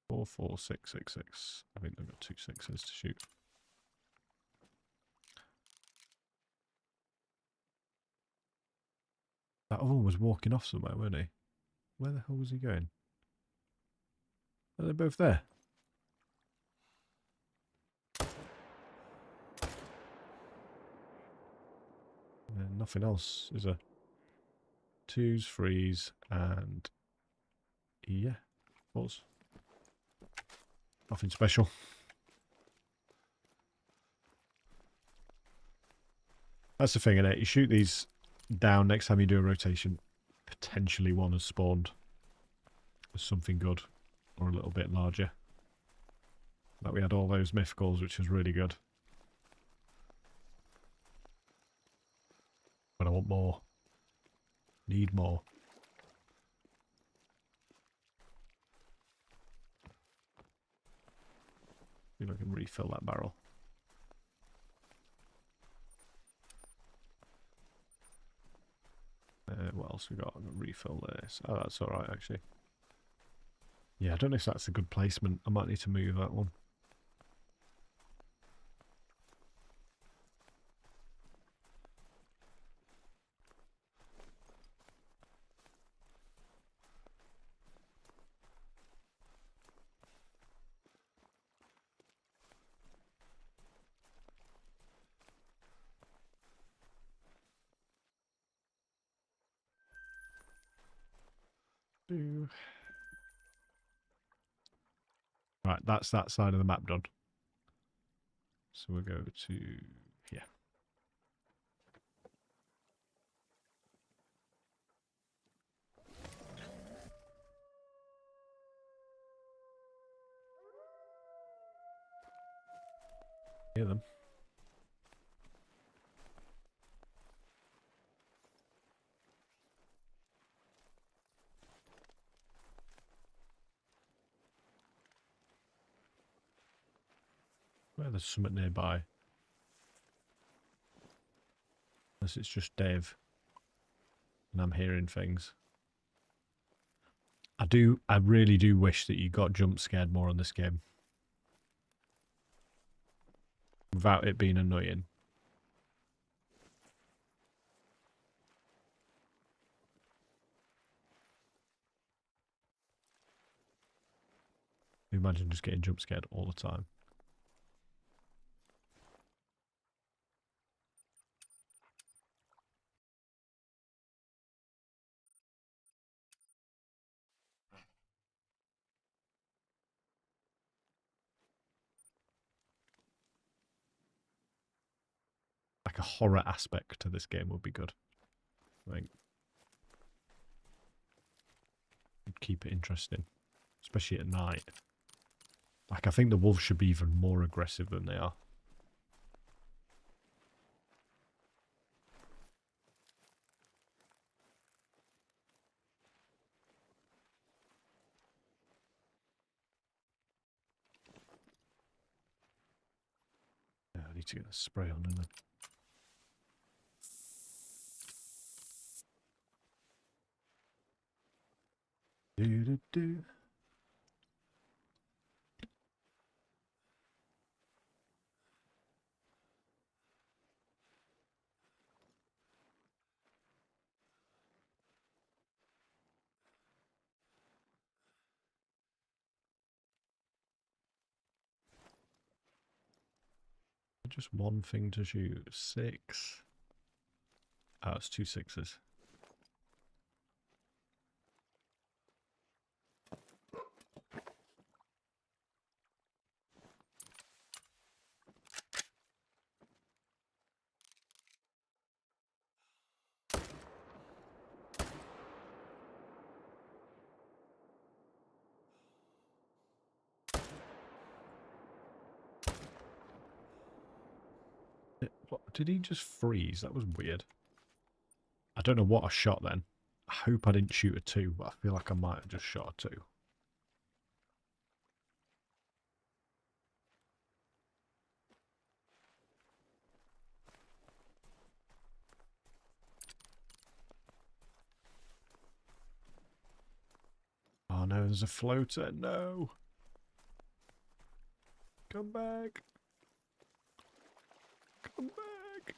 44666. I think they've got 2 6s to shoot. That other one was walking off somewhere, weren't he? Where the hell was he going? Are they both there? Nothing else, is there? 2s, 3s, and yeah, 4s. Nothing special. That's the thing, innit? You shoot these down next time you do a rotation. Potentially one has spawned as something good or a little bit larger. Like we had all those mythicals, which was really good. But I want more. Need more. See if I can refill that barrel. What else we got? I'm going to refill this. Oh, that's alright, actually. Yeah, I don't know if that's a good placement. I might need to move that one. Right, that's that side of the map done. So we'll go to here. Hear them. swear there's something nearby. Unless it's just Dave. And I'm hearing things. I really do wish that you got jump scared more on this game. Without it being annoying. Imagine just getting jump scared all the time. Like a horror aspect to this game would be good. I think it'd keep it interesting, especially at night. Like I think the wolves should be even more aggressive than they are. Yeah, I need to get a spray on them. Do do do. Just one thing to shoot. 6. Oh, it's 2 6s. What, did he just freeze? That was weird. I don't know what I shot then. I hope I didn't shoot a 2, but I feel like I might have just shot a 2. Oh no, there's a floater. No. Come back. Come back.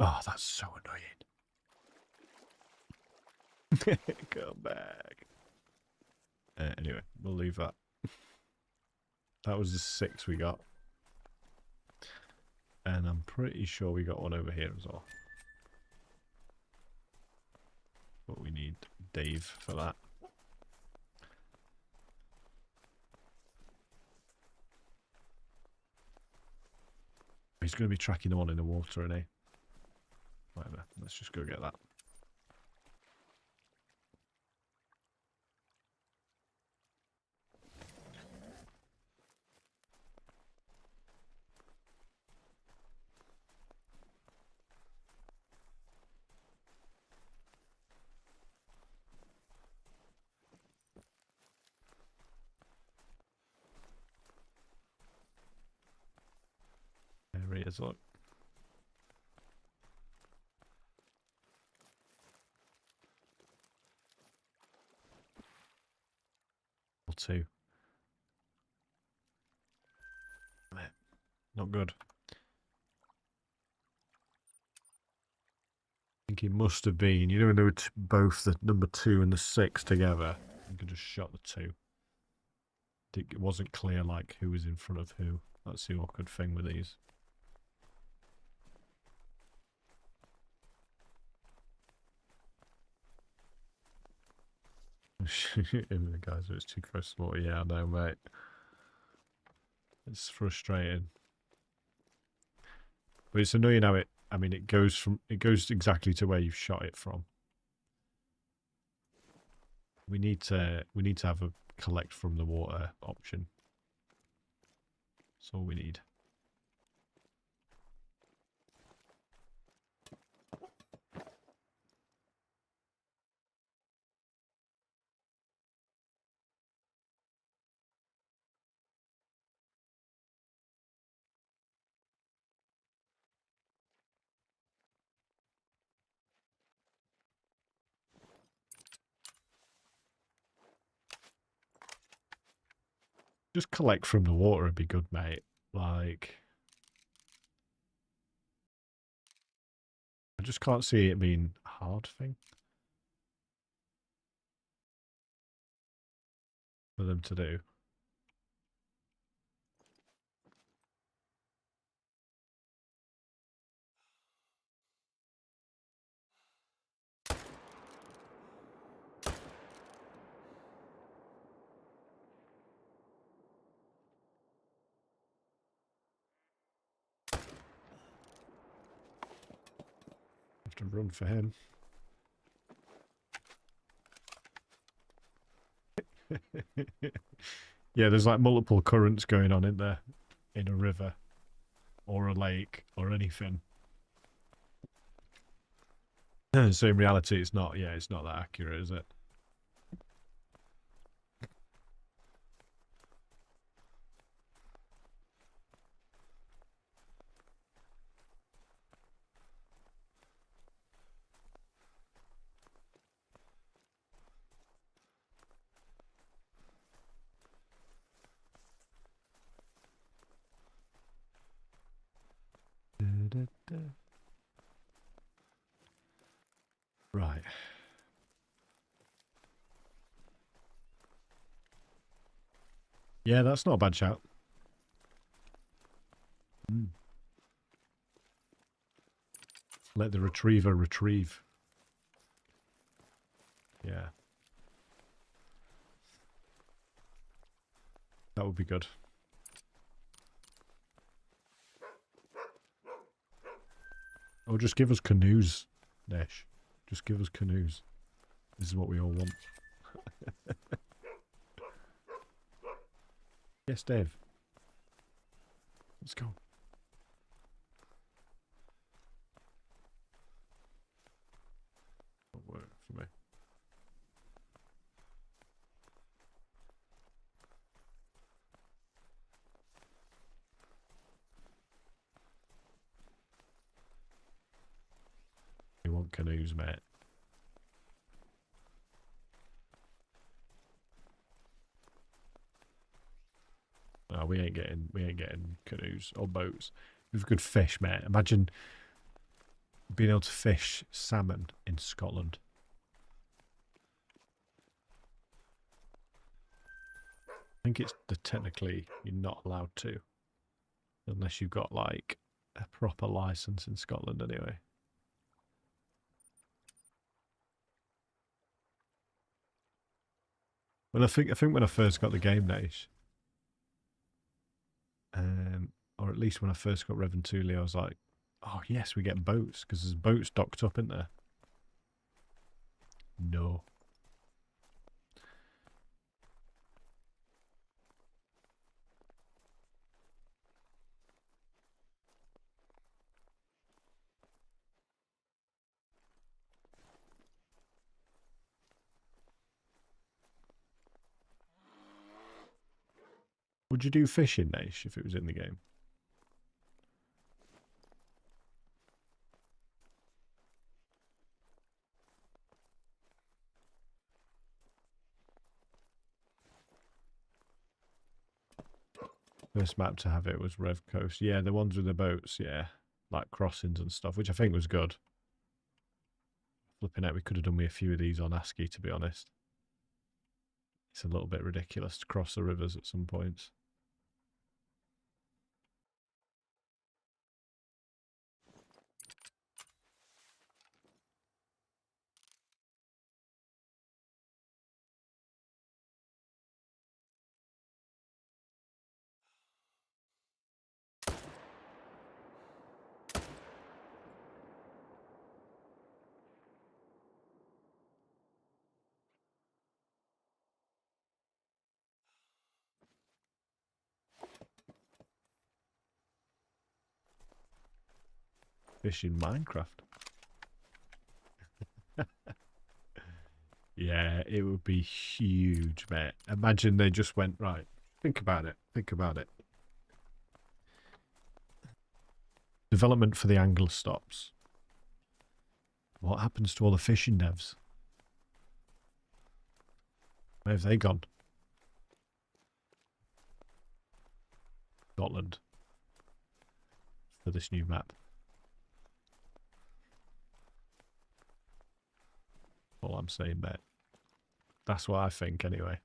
Oh, that's so annoying. Come back. Anyway, we'll leave that. That was the 6 we got. And I'm pretty sure we got one over here as well. But we need Dave for that. He's going to be tracking the one in the water, isn't he? Whatever. Let's just go get that. There he is, look. Or 2. Not good. I think he must have been. You know when they were both the number 2 and the 6 together? I think I just shot the 2. It wasn't clear like who was in front of who. That's the awkward thing with these. The guys, it's too close to the water. Yeah, I know, mate. It's frustrating. But it's annoying how it goes exactly to where you've shot it from. We need to have a collect from the water option. That's all we need. Just collect from the water would be good, mate. Like, I just can't see it being a hard thing for them to do. Have to run for him. Yeah, there's like multiple currents going on in there, in a river or a lake or anything. So in reality, it's not. Yeah, it's not that accurate, is it? Right. Yeah, that's not a bad shout. Let the retriever retrieve. Yeah. That would be good. Or just give us canoes, Nesh. Just give us canoes. This is what we all want. Yes, Dave. Let's go. Won't work for me. You want canoes, mate. No, we ain't getting canoes or boats. If we could fish, mate. Imagine being able to fish salmon in Scotland. I think it's technically you're not allowed to, unless you've got like a proper license in Scotland, anyway. Well, I think when I first got the game, Nate, or at least when I first got Reventuli, I was like, "Oh yes, we get boats because there's boats docked up in there." No. Would you do fishing, Nate, if it was in the game? First map to have it was Rev Coast. Yeah, the ones with the boats, yeah. Like crossings and stuff, which I think was good. Flipping out, we could have done with a few of these on Askiy, to be honest. It's a little bit ridiculous to cross the rivers at some points. Fish in Minecraft. Yeah, it would be huge, mate. Imagine they just went, right, think about it. Think about it. Development for the angler stops. What happens to all the fishing devs? Where have they gone? Scotland for this new map. All I'm saying, mate. That's what I think, anyway.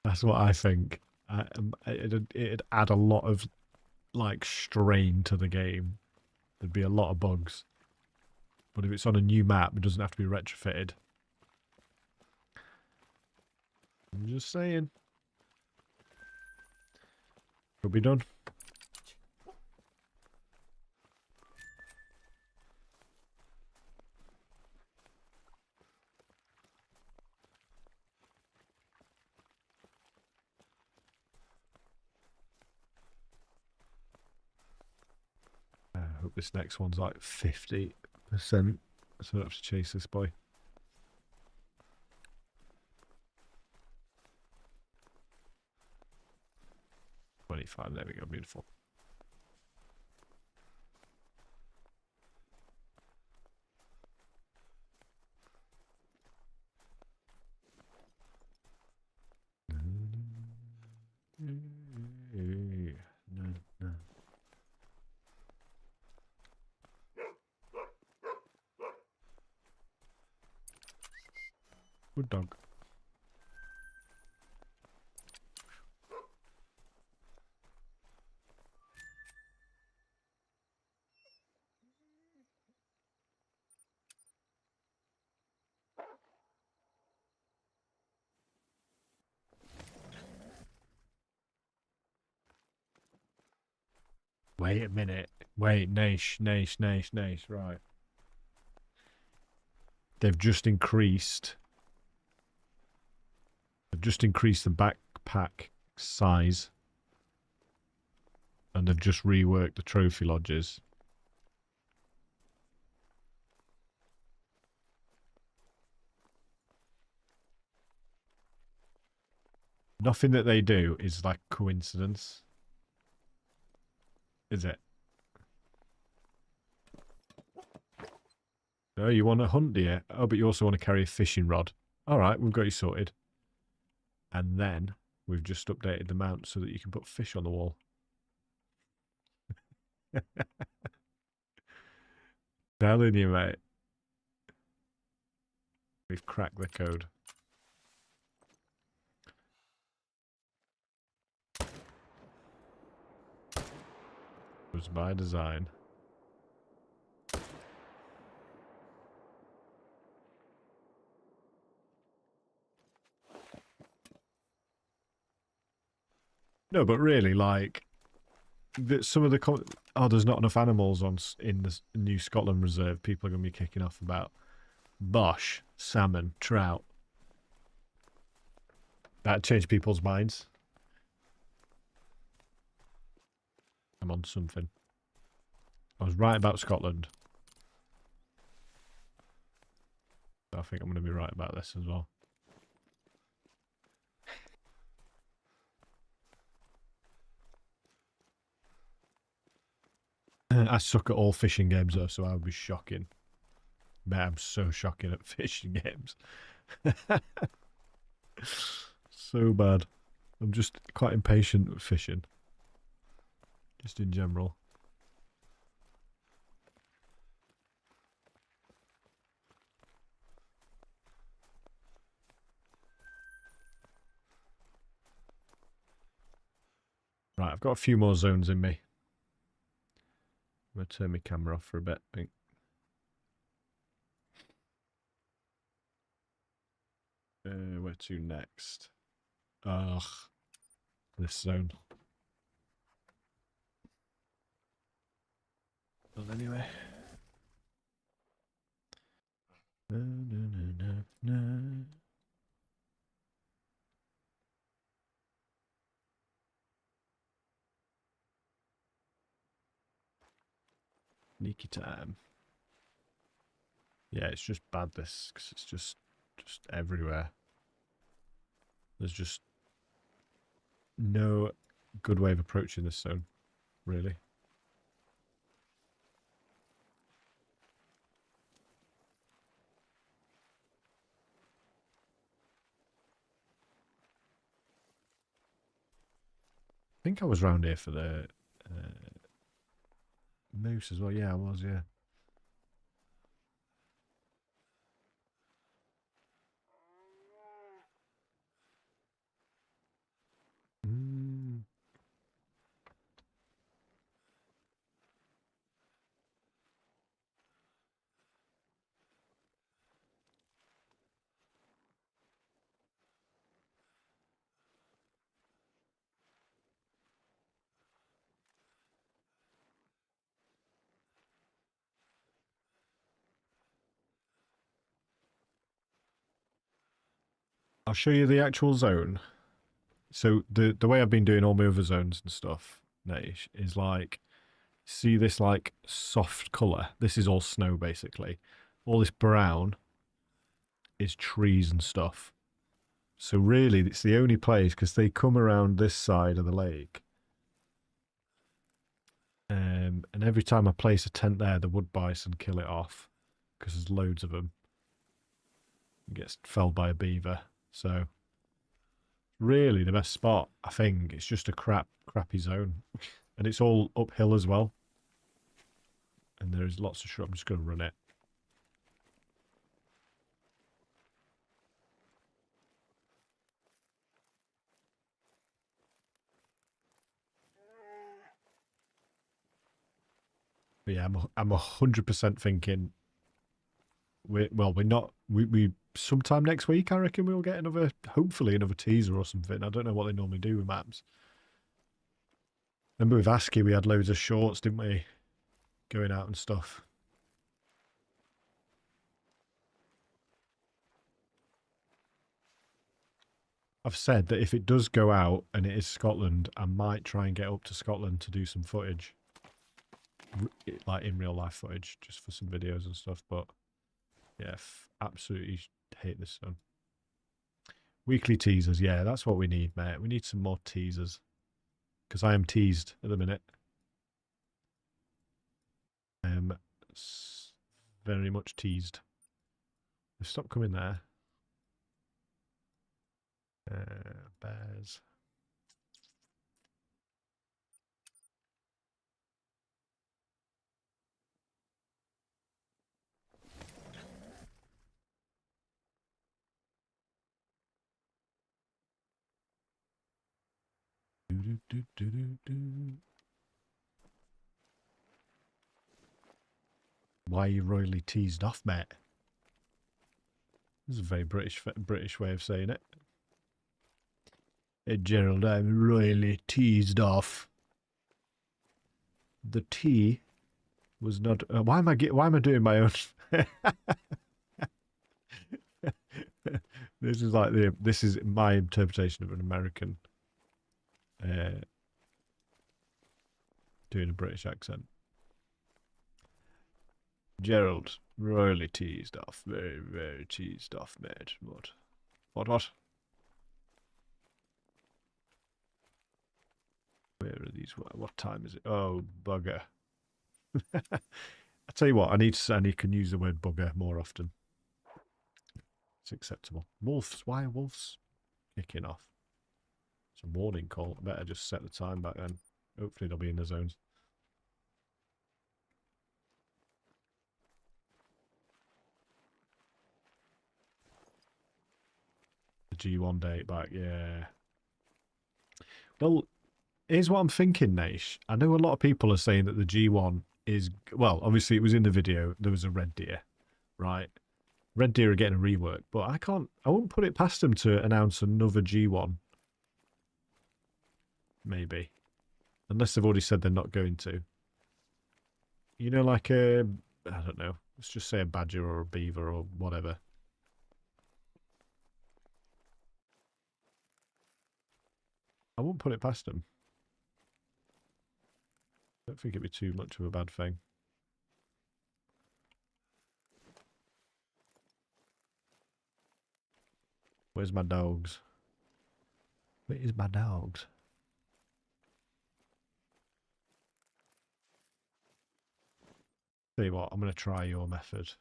That's what I think. It'd add a lot of, like, strain to the game. There'd be a lot of bugs. But if it's on a new map, it doesn't have to be retrofitted. I'm just saying. Could be done. I hope this next one's like 50%. So I don't have to chase this boy. $25, there we go, beautiful. Good dog. Wait a minute. Wait, Nash, right. They've just increased the backpack size. And they've just reworked the trophy lodges. Nothing that they do is like coincidence. Is it? Oh, you want to hunt deer? Oh, but you also want to carry a fishing rod. All right, we've got you sorted. And then we've just updated the mount so that you can put fish on the wall. Telling you, mate. We've cracked the code. It was by design. No, but really, like, some of the there's not enough animals in the new Scotland reserve. People are going to be kicking off about bosh, salmon, trout. That changed people's minds. I'm on something. I was right about Scotland. I think I'm going to be right about this as well. I suck at all fishing games though, so I would be shocking. Man, I'm so shocking at fishing games. So bad. I'm just quite impatient with fishing. Just in general. Right, I've got a few more zones in me. I'm going to turn my camera off for a bit, I think. Where to next? Ugh. This zone. Well, anyway. Sneaky time. Yeah, it's just bad this, because it's just everywhere. There's just no good way of approaching this zone, really. think I was round here for the moose as well. Yeah, I was, yeah. Mm. I'll show you the actual zone. So the way I've been doing all my other zones and stuff, Naish, is like, see this like soft colour? This is all snow basically. All this brown is trees and stuff. So really, it's the only place because they come around this side of the lake. And every time I place a tent there, the wood bison kill it off because there's loads of them. It gets felled by a beaver. So really, the best spot, I think, it's just a crappy zone, and it's all uphill as well. And there's lots of shrub. I'm just going to run it. But yeah, I'm 100% thinking we're not we sometime next week. I reckon we'll get hopefully another teaser or something. I don't know what they normally do with maps. Remember with Askiy, we had loads of shorts, didn't we? Going out and stuff. I've said that if it does go out and it is Scotland, I might try and get up to Scotland to do some footage. Like in real life footage, just for some videos and stuff. But yeah, absolutely hate this one. Weekly teasers, yeah, that's what we need, mate. We need some more teasers. Because I am teased at the minute. I am very much teased. Stop coming there. Bears. Why are you royally teased off, mate? This is a very British way of saying it. Hey, Gerald, I'm royally teased off. The tea was not. Why am I doing my own? This is my interpretation of an American doing a British accent. Gerald, royally teased off. Very, very teased off, mate. What? Where are these? What time is it? Oh, bugger. I tell you what, I can use the word bugger more often. It's acceptable. Wolves. Why are wolves kicking off? It's a warning call. I better just set the time back then. Hopefully they'll be in the zones. The G1 date back, yeah. Well, here's what I'm thinking, Naish. I know a lot of people are saying that the G1 is, well, obviously it was in the video, there was a red deer, right? Red deer are getting a rework, but I won't put it past them to announce another G1. Maybe. Unless they've already said they're not going to. You know, like I don't know, let's just say a badger or a beaver or whatever. I won't put it past them. I don't think it'd be too much of a bad thing. Where's my dogs? Where is my dogs? Tell you what, I'm going to try your method.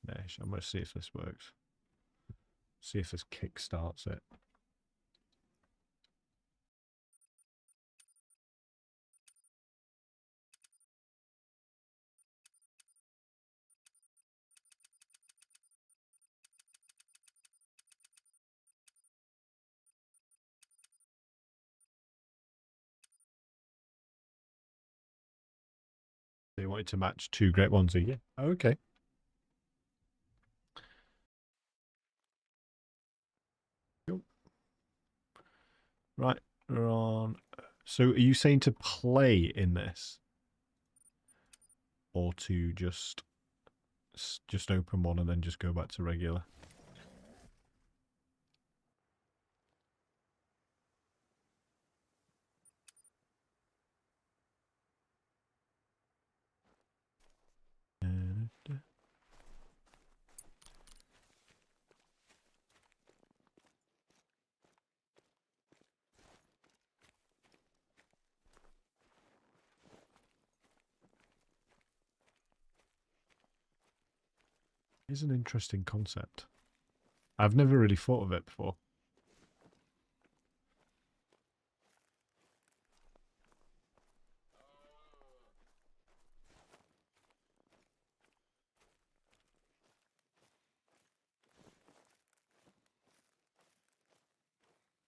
Nish. I'm going to see if this works. See if this kick starts it. So you wanted to match 2 great ones a year. Okay. Cool. Right, we're on. So are you saying to play in this? Or to just open one and then just go back to regular? It's an interesting concept. I've never really thought of it before.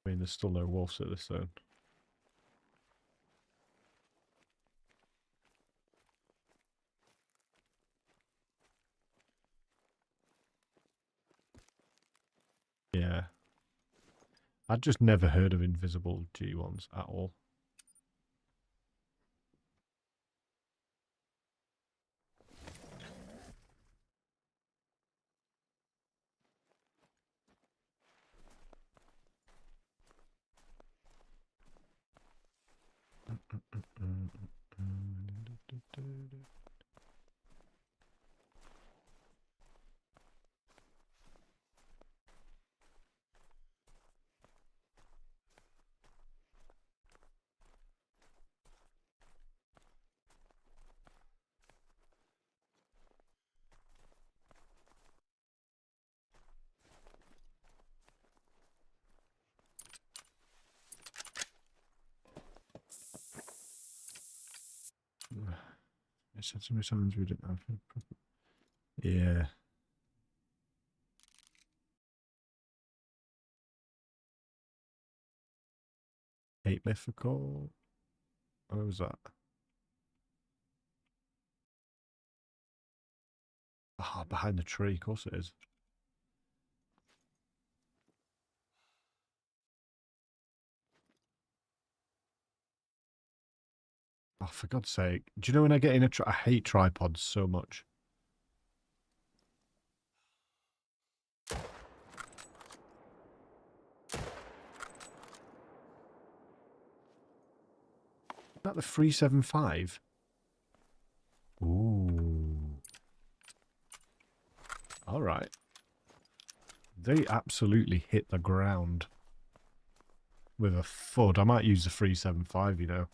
I mean, there's still no wolves at this zone. Yeah. I'd just never heard of invisible G1s at all. I said so many times we didn't have. Yeah. 8 mythical. Where was that? Ah, behind the tree. Of course it is. Oh, for God's sake. Do you know when I get in I hate tripods so much. Is that the 375? Ooh. Alright. They absolutely hit the ground with a thud. I might use the 375, you know.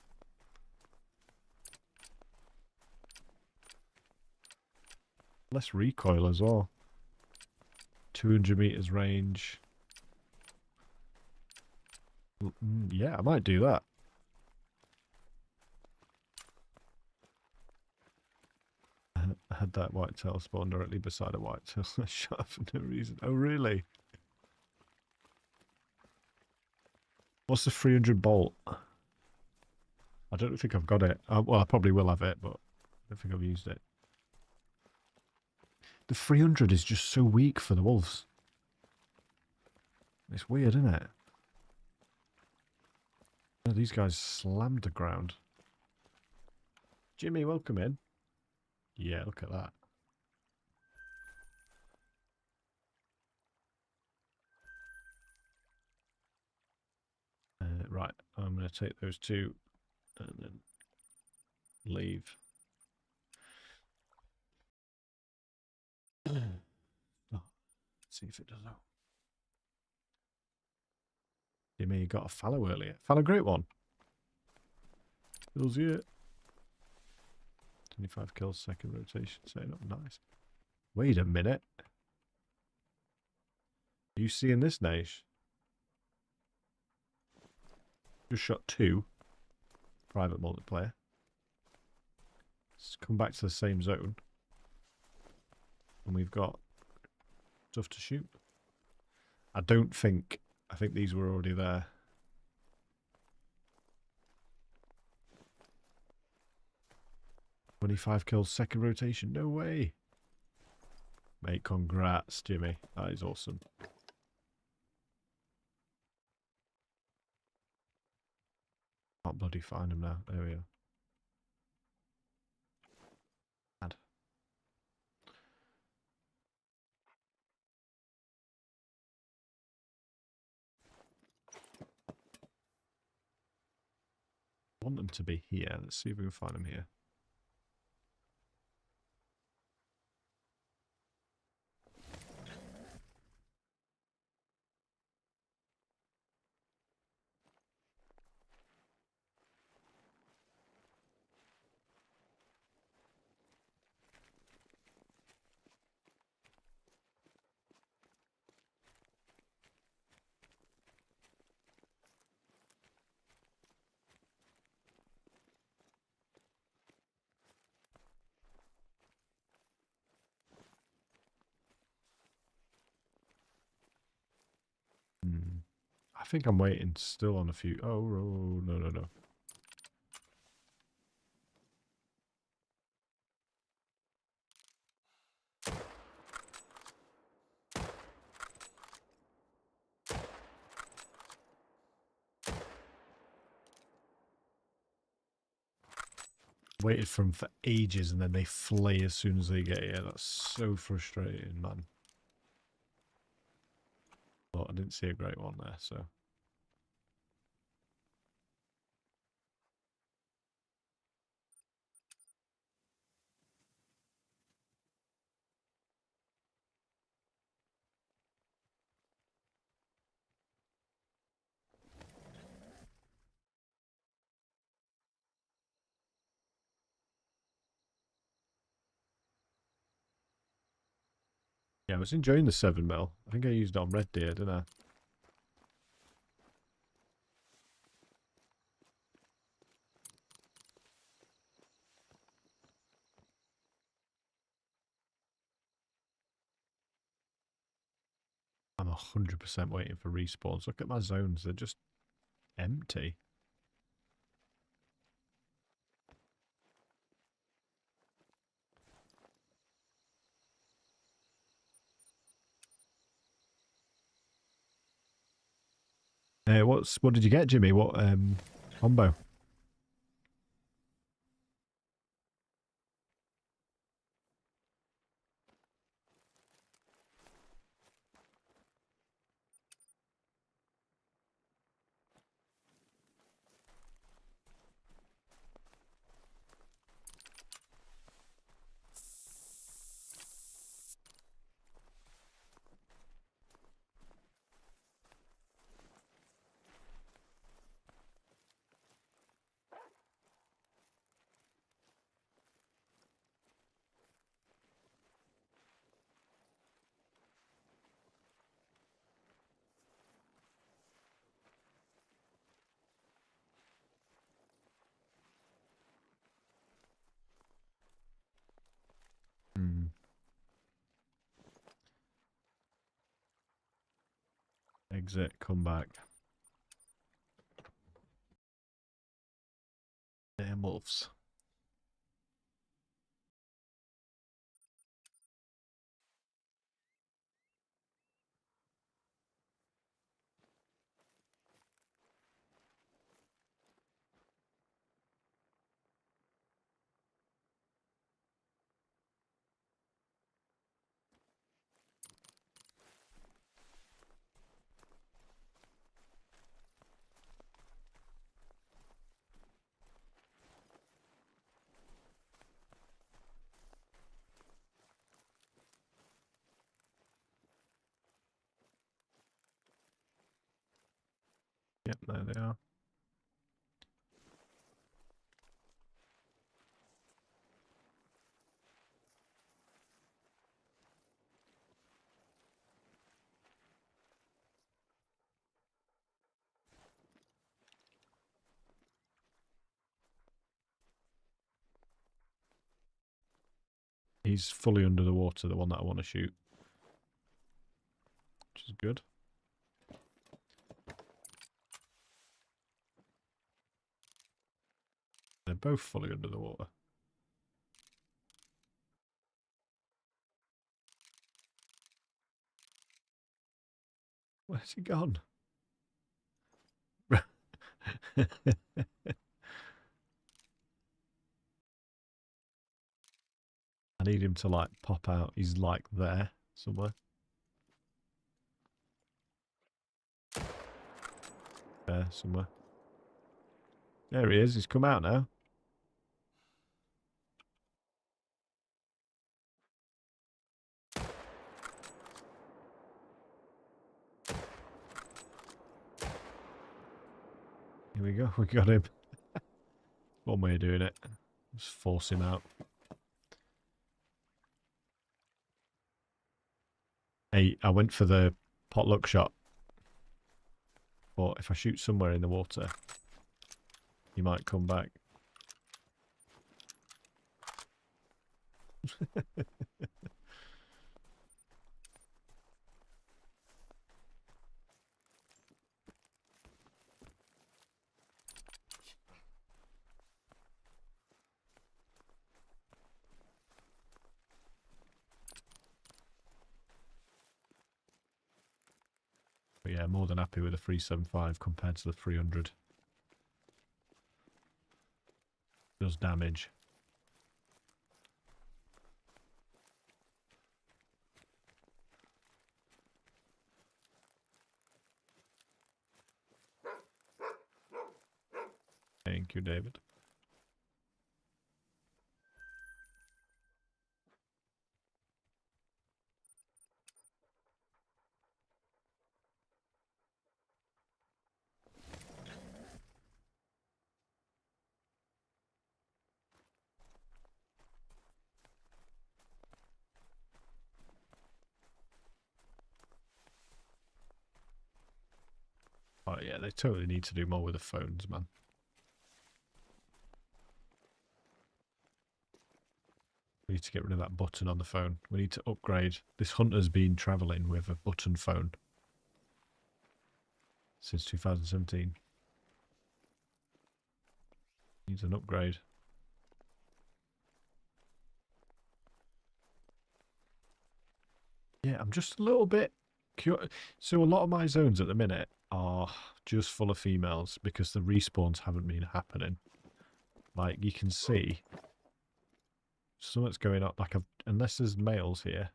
Less recoil as well. 200 meters range. Yeah, I might do that. I had that whitetail spawn directly beside a whitetail. I shot for no reason. Oh, really? What's the 300 bolt? I don't think I've got it. Well, I probably will have it, but I don't think I've used it. The 300 is just so weak for the wolves. It's weird, isn't it? Oh, these guys slammed the ground. Jimmy, welcome in. Yeah, look at that. Right, I'm going to take those 2 and then leave. Oh, let's see if it does that. Jimmy, you got a fallow earlier. Fallow great one. Feels it. 25 kills, second rotation. Setting up nice. Wait a minute. Are you seeing this, Naish? Just shot 2. Private multiplayer. Let's come back to the same zone. And we've got stuff to shoot. I think these were already there. 45 kills, second rotation. No way. Mate, congrats, Jimmy. That is awesome. Can't bloody find him now. There we are. Add. I want them to be here. Let's see if we can find them here. I think I'm waiting still on a few. Oh, no, no, no. Waited for them for ages and then they flee as soon as they get here. That's so frustrating, man. But I didn't see a great one there, so. Yeah, I was enjoying the 7mm. I think I used it on Red Deer, didn't I? I'm 100% waiting for respawns. Look at my zones. They're just empty. What did you get, Jimmy? What combo? Exit, come back. Damn wolves. Yep, there they are. He's fully under the water, the one that I want to shoot. Which is good. They're both fully under the water. Where's he gone? I need him to like pop out. He's like there somewhere. There somewhere. There he is. He's come out now. Here we go. We got him. One way of doing it. Just force him out. Hey, I went for the potluck shot. But if I shoot somewhere in the water, he might come back. But yeah, more than happy with the 375 compared to the 300. Does damage. Thank you, David. Oh yeah, they totally need to do more with the phones, man. We need to get rid of that button on the phone. We need to upgrade. This hunter's been travelling with a button phone since 2017. Needs an upgrade. Yeah, I'm just a little bit curious. So a lot of my zones at the minute are just full of females because the respawns haven't been happening. Like you can see, something's going on. Like unless there's males here.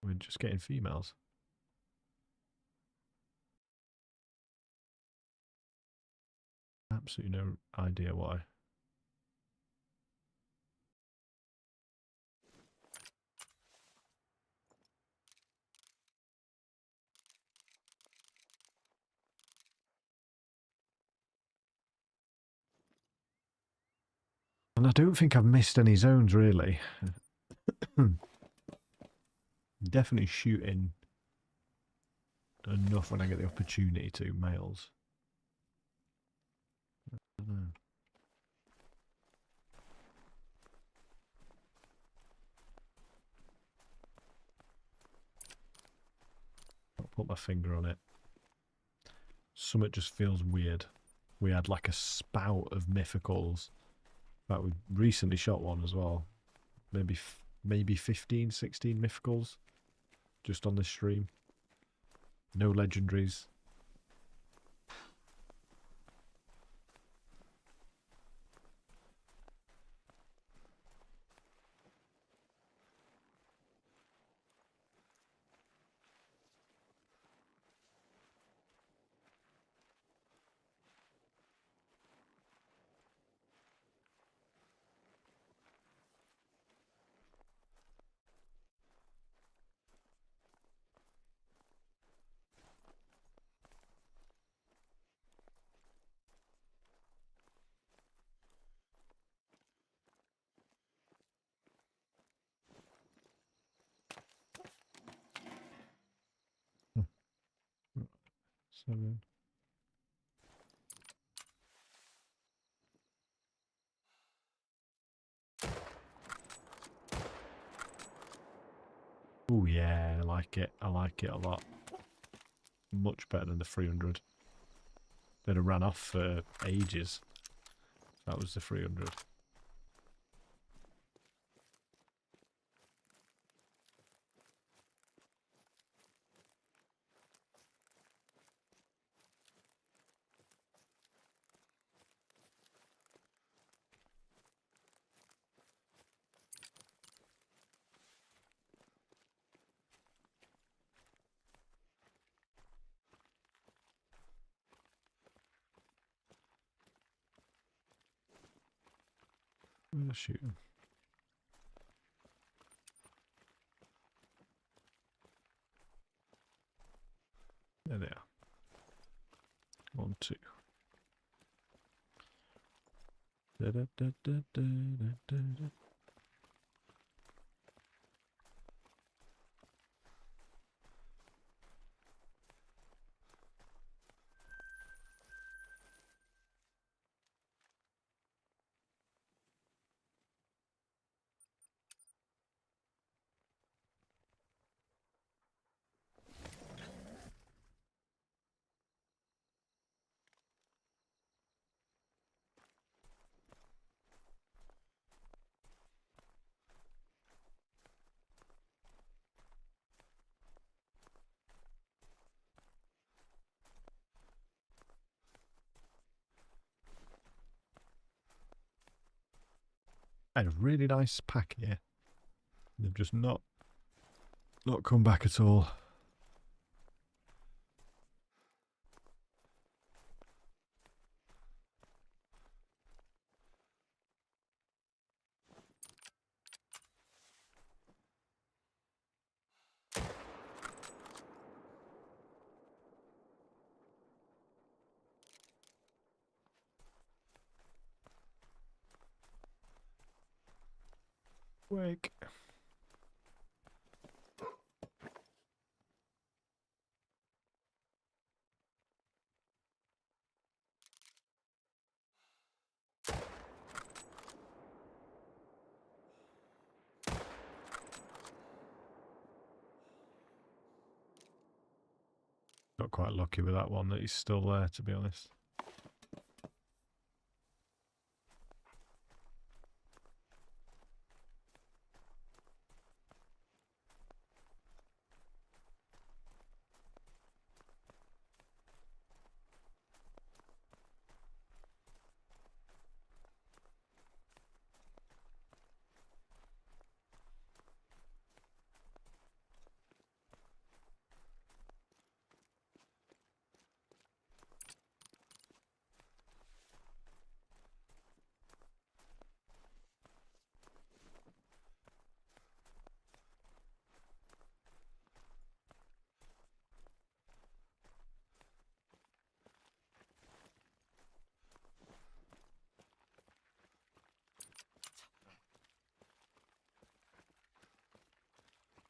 We're just getting females. Absolutely no idea why. And I don't think I've missed any zones really. Definitely shooting enough when I get the opportunity to, males. I don't know. I'll put my finger on it. Something just feels weird. We had like a spout of mythicals. In fact, we recently shot one as well. Maybe 15, 16 mythicals just on this stream. No legendaries. Seven. Oh yeah, I like it. I like it a lot. Much better than the 300. They'd have ran off for ages. That was the 300. Shoot 'em. There they are. 1, 2. Da, da, da, da, da, da, da. I had a really nice pack here. They've just not come back at all. Wake. Got quite lucky with that one that he's still there, to be honest.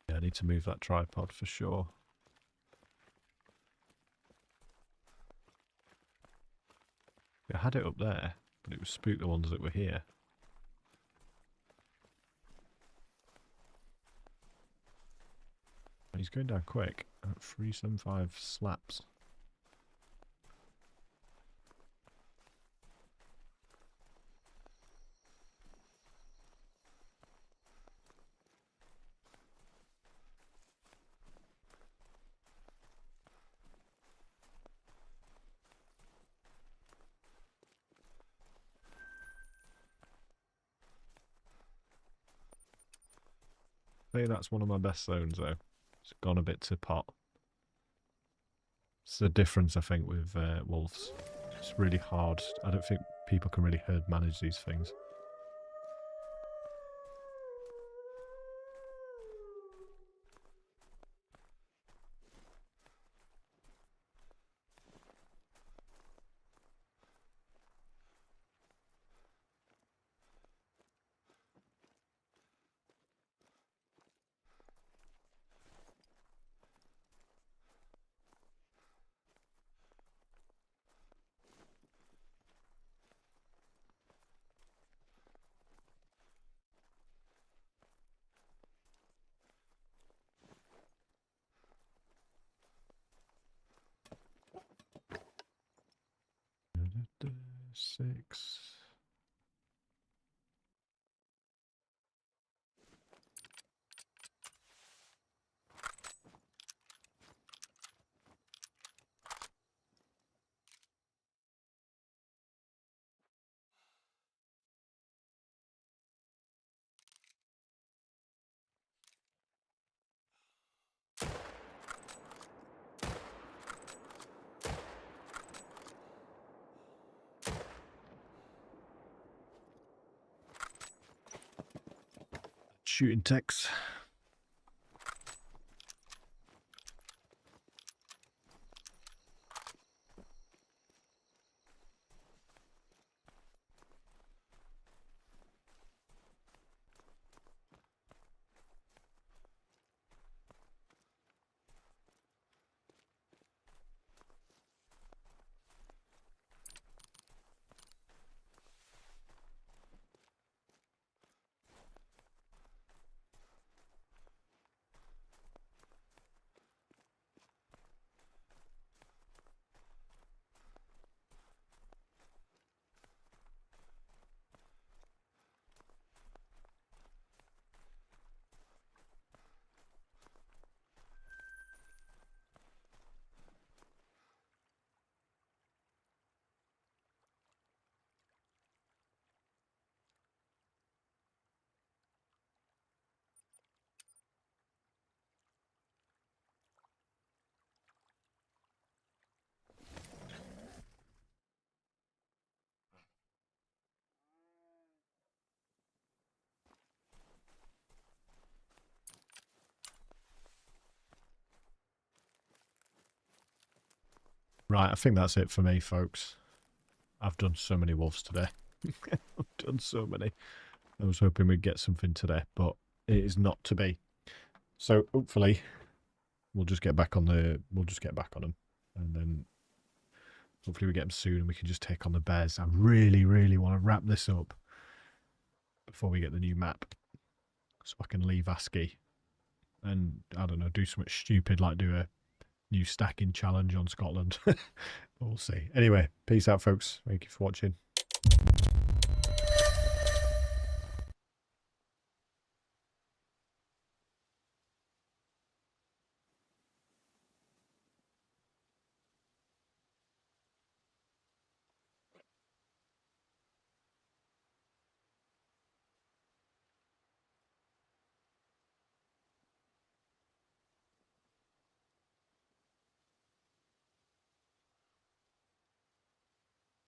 Yeah, I need to move that tripod for sure. I had it up there, but it was spooked the ones that were here. He's going down quick at 375 slaps. I think that's one of my best zones though. It's gone a bit to pot. It's the difference I think with wolves. It's really hard. I don't think people can really herd manage these things. Six. shooting ticks. Right, I think that's it for me, folks. I've done so many wolves today. I've done so many. I was hoping we'd get something today, but it is not to be. So hopefully we'll just get back on them, and then hopefully we get them soon and we can just take on the bears. I really, really want to wrap this up before we get the new map, so I can leave Askiy and, I don't know, do something stupid like do a new stacking challenge on Scotland. We'll see. Anyway, peace out, folks. Thank you for watching.